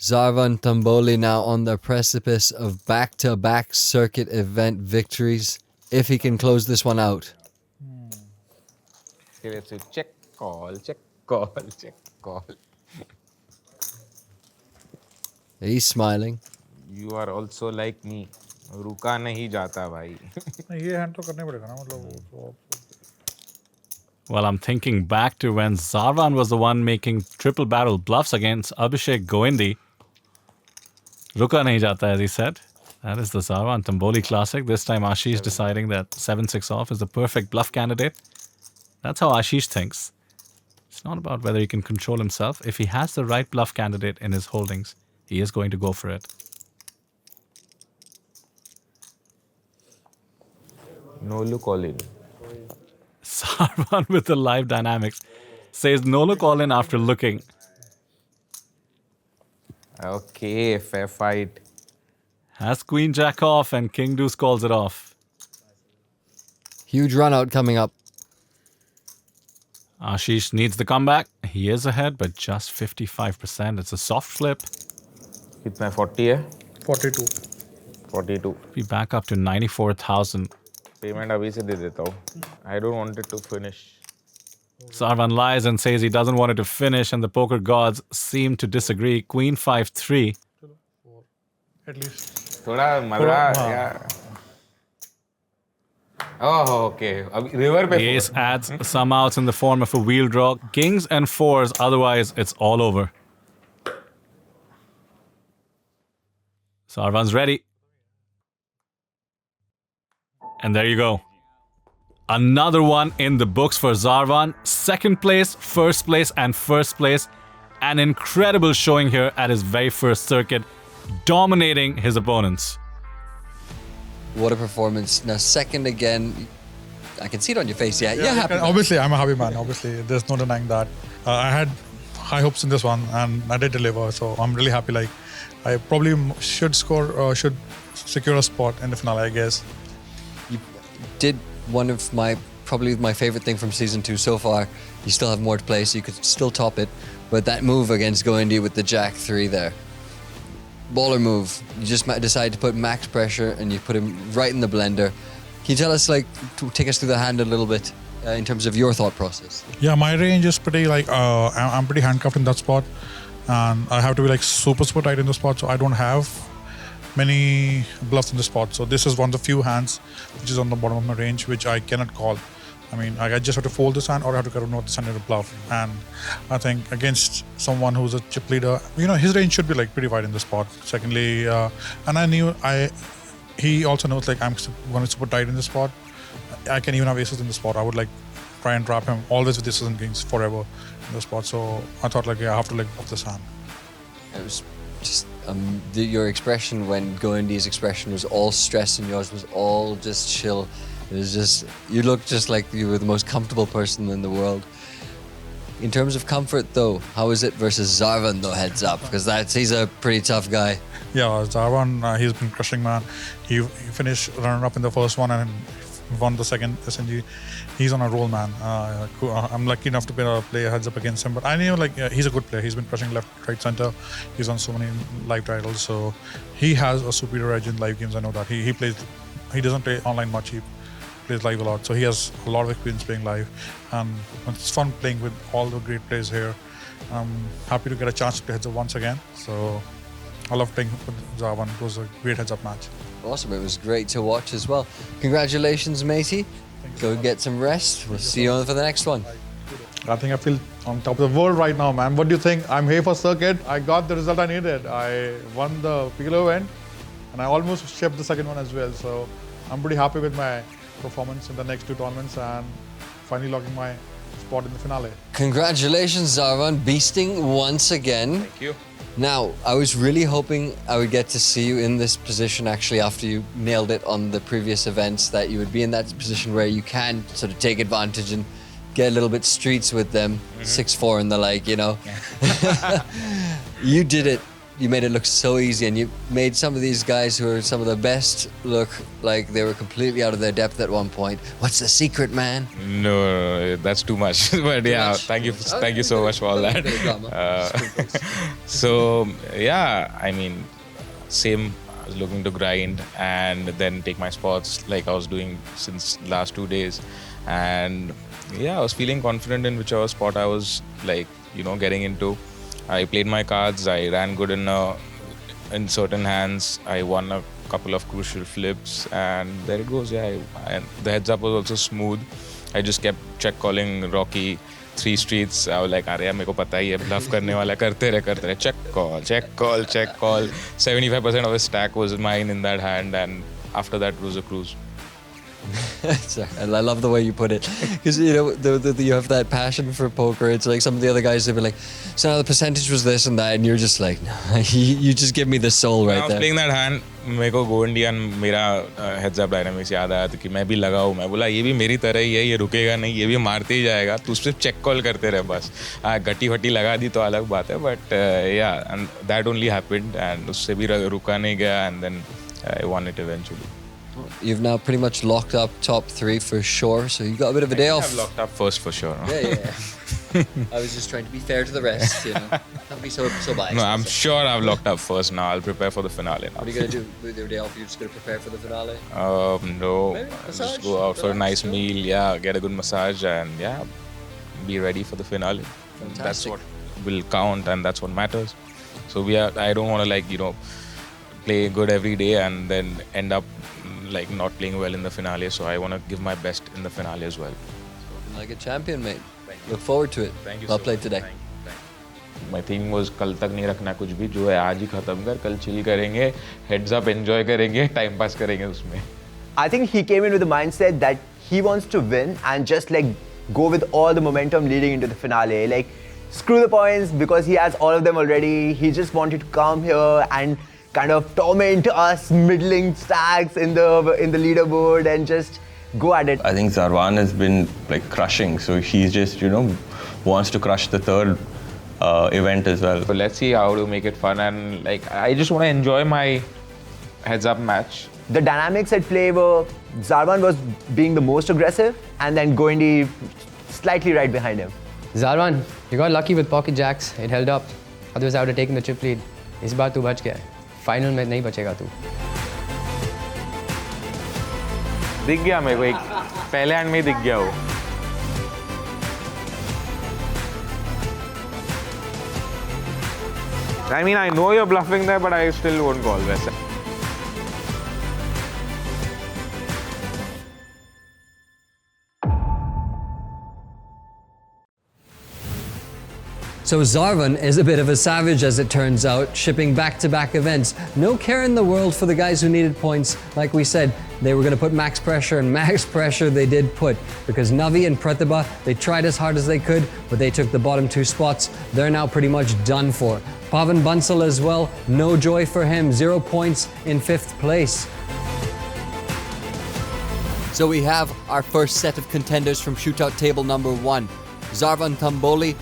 Zarvan Tamboli now on the precipice of back-to-back circuit event victories. If he can close this one out. Okay, let's see. Check, call, check, call, check, call. He's smiling. You are also like me. रुका नहीं जाता भाई. ये hand तो करने पड़ेगा ना मतलब. Well, I'm thinking back to when Zarvan was the one making triple barrel bluffs against Abhishek Goindi. Ruka nahi jata, as he said. That is the Zarvan Tamboli classic. This time Ashish deciding that 7-6 off is the perfect bluff candidate. That's how Ashish thinks. It's not about whether he can control himself. If he has the right bluff candidate in his holdings, he is going to go for it. No look all in. Zarvan with the live dynamics says no look all in after looking. Okay, fair fight. Has Queen Jack off and King Deuce calls it off. Huge run out coming up. Ashish needs the comeback. He is ahead, but just 55%. It's a soft flip. कितना 40 है? 42. 42. Be back up to 94,000. Payment अभी से दे देता हूँ. I don't want it to finish. Zarvan lies and says he doesn't want it to finish, and the poker gods seem to disagree. Queen 5-3. At least. थोड़ा मजा यार. Oh, okay. River pe The ace adds some outs in the form of a wheel draw. Kings and fours, otherwise it's all over. Zarvan's ready. And there you go. Another one in the books for Zarvan. Second place, first place, and first place. An incredible showing here at his very first circuit, dominating his opponents. What a performance. Now, second again. I can see it on your face. Yeah, you're happy. Obviously, I'm a happy man. Obviously, there's no denying that. I had high hopes in this one, and I did deliver. So I'm really happy. Like, I probably should score, should secure a spot in the finale, I guess. You did one of probably my favorite thing from season 2 so far. You still have more to play, so you could still top it. But that move against Goindi with the Jack 3 there. Baller move. You just decide to put max pressure and you put him right in the blender. Can you tell us, take us through the hand a little bit in terms of your thought process? Yeah, my range is pretty I'm pretty handcuffed in that spot, and I have to be super tight in the spot, so I don't have many bluffs in the spot. So this is one of the few hands which is on the bottom of my range, which I cannot call. I mean, I just have to fold this hand or I have to know this hand in a bluff. And I think against someone who's a chip leader, his range should be pretty wide in the spot. Secondly, and I knew he also knows I'm going to super tight in the spot. I can even have aces in the spot. I would try and trap him always with aces and kings forever in the spot. So I thought I have to bluff this hand. It was just your expression when Goindi's expression was all stress and yours was all just chill. It was just, you looked just like you were the most comfortable person in the world. In terms of comfort though, how is it versus Zarvan though, heads up? Because he's a pretty tough guy. Yeah, Zarvan, he's been crushing, man. He finished runner-up in the first one and won the second SNG. He's on a roll, man. I'm lucky enough to play a heads up against him, but I knew he's a good player. He's been crushing left, right, center. He's on so many live titles, so he has a superior edge in live games. I know that. He doesn't play online much. He plays live a lot, so he has a lot of experience playing live, and it's fun playing with all the great players here. I'm happy to get a chance to play heads up once again. So I love playing with Zarvan. It was a great heads up match. Awesome, it was great to watch as well. Congratulations, matey. Go get some rest. We'll see you on for the next one. I think I feel on top of the world right now, man. What do you think? I'm here for circuit. I got the result I needed. I won the PLO event, and I almost shipped the second one as well. So I'm pretty happy with my performance in the next 2 tournaments and finally locking my spot in the finale. Congratulations, Zarvan, beasting once again. Thank you. Now, I was really hoping I would get to see you in this position actually after you nailed it on the previous events, that you would be in that position where you can sort of take advantage and get a little bit streets with them, 6-4 and the like, Yeah. You did it you made it look so easy, and you made some of these guys who are some of the best look like they were completely out of their depth at one point. What's the secret, man? No, that's too much. But yeah, thank you so much for all that. So yeah, I mean, same. I was looking to grind and then take my spots like I was doing since last 2 days, and yeah, I was feeling confident in whichever spot I was like, getting into. I played my cards. I ran good in certain hands. I won a couple of crucial flips, and there it goes. Yeah, and the heads up was also smooth. I just kept check calling Rocky 3 streets. I was like, "Arey, मेरे को पता ही है, bluff करने वाला करते रहे. Check call. 75% of his stack was mine in that hand, and after that was a cruise." And I love the way you put it, because you have that passion for poker. It's like some of the other guys, they've been like, so now the percentage was this and that, and you're just like, no, you just give me the soul right there. I was playing that hand, मेरे को go Indian मेरा heads up dynamics याद आया था कि मैं भी लगाऊँ. मैं बोला ये भी मेरी तरह ही है, ये रुकेगा नहीं, ये भी मारते ही जाएगा. तू सिर्फ check call करते रहे बस. गट्टी फटी लगा दी तो अलग बात है, but yeah, and that only happened, and उससे भी रुका नहीं गया, and then I won it eventually. You've now pretty much locked up top 3 for sure, so you got a bit of a day off. I've locked up first for sure. Huh? Yeah. I was just trying to be fair to the rest, Not be so biased. No, I'm sure I've locked up first now. I'll prepare for the finale now. What are you going to do with your day off? You're just going to prepare for the finale? No. Just go out for a nice meal, get a good massage, and be ready for the finale. That's what will count, and that's what matters. So I don't want to play good every day and then end up not playing well in the finale. So I want to give my best in the finale as well. Like a champion, mate. Look forward to it. Thank you. Well played today. My thing was कल तक नहीं रखना कुछ भी, जो है आज ही खत्म कर, कल chill करेंगे, heads up enjoy करेंगे, time pass करेंगे उसमें. I think he came in with the mindset that he wants to win and just go with all the momentum leading into the finale. Screw the points because he has all of them already. He just wanted to come here and kind of torment us middling stacks in the leaderboard and just go at it. I think Zarwan has been crushing, so he's just wants to crush the third event as well. But let's see how to make it fun, and I just want to enjoy my heads up match. The dynamics at play were Zarwan was being the most aggressive, and then Goindi slightly right behind him. Zarwan, you got lucky with pocket jacks. It held up. Otherwise, I would have taken the chip lead. इस बार तू बच गया. Final में नहीं बचेगा तू. दिख गया मेरे को, एक पहले हैंड में दिख गया वो. I mean, I know you're bluffing there, but I still won't call वैसे. So Zarvan is a bit of a savage, as it turns out, shipping back-to-back events. No care in the world for the guys who needed points. Like we said, they were going to put max pressure, and max pressure they did put, because Navi and Pratibha, they tried as hard as they could, but they took the bottom 2 spots. They're now pretty much done for. Pavan Bansal as well, no joy for him, 0 points in 5th place. So we have our first set of contenders from shootout table number 1. Zarvan Tamboli,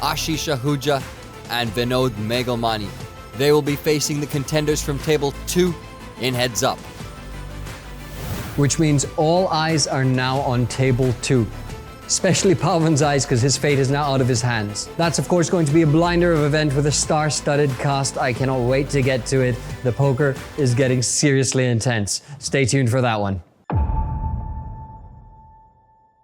Ashish Ahuja, and Vinod Megalmani. They will be facing the contenders from table 2 in heads up. Which means all eyes are now on table 2. Especially Pavan's eyes, because his fate is now out of his hands. That's of course going to be a blinder of event with a star-studded cast. I cannot wait to get to it. The poker is getting seriously intense. Stay tuned for that one.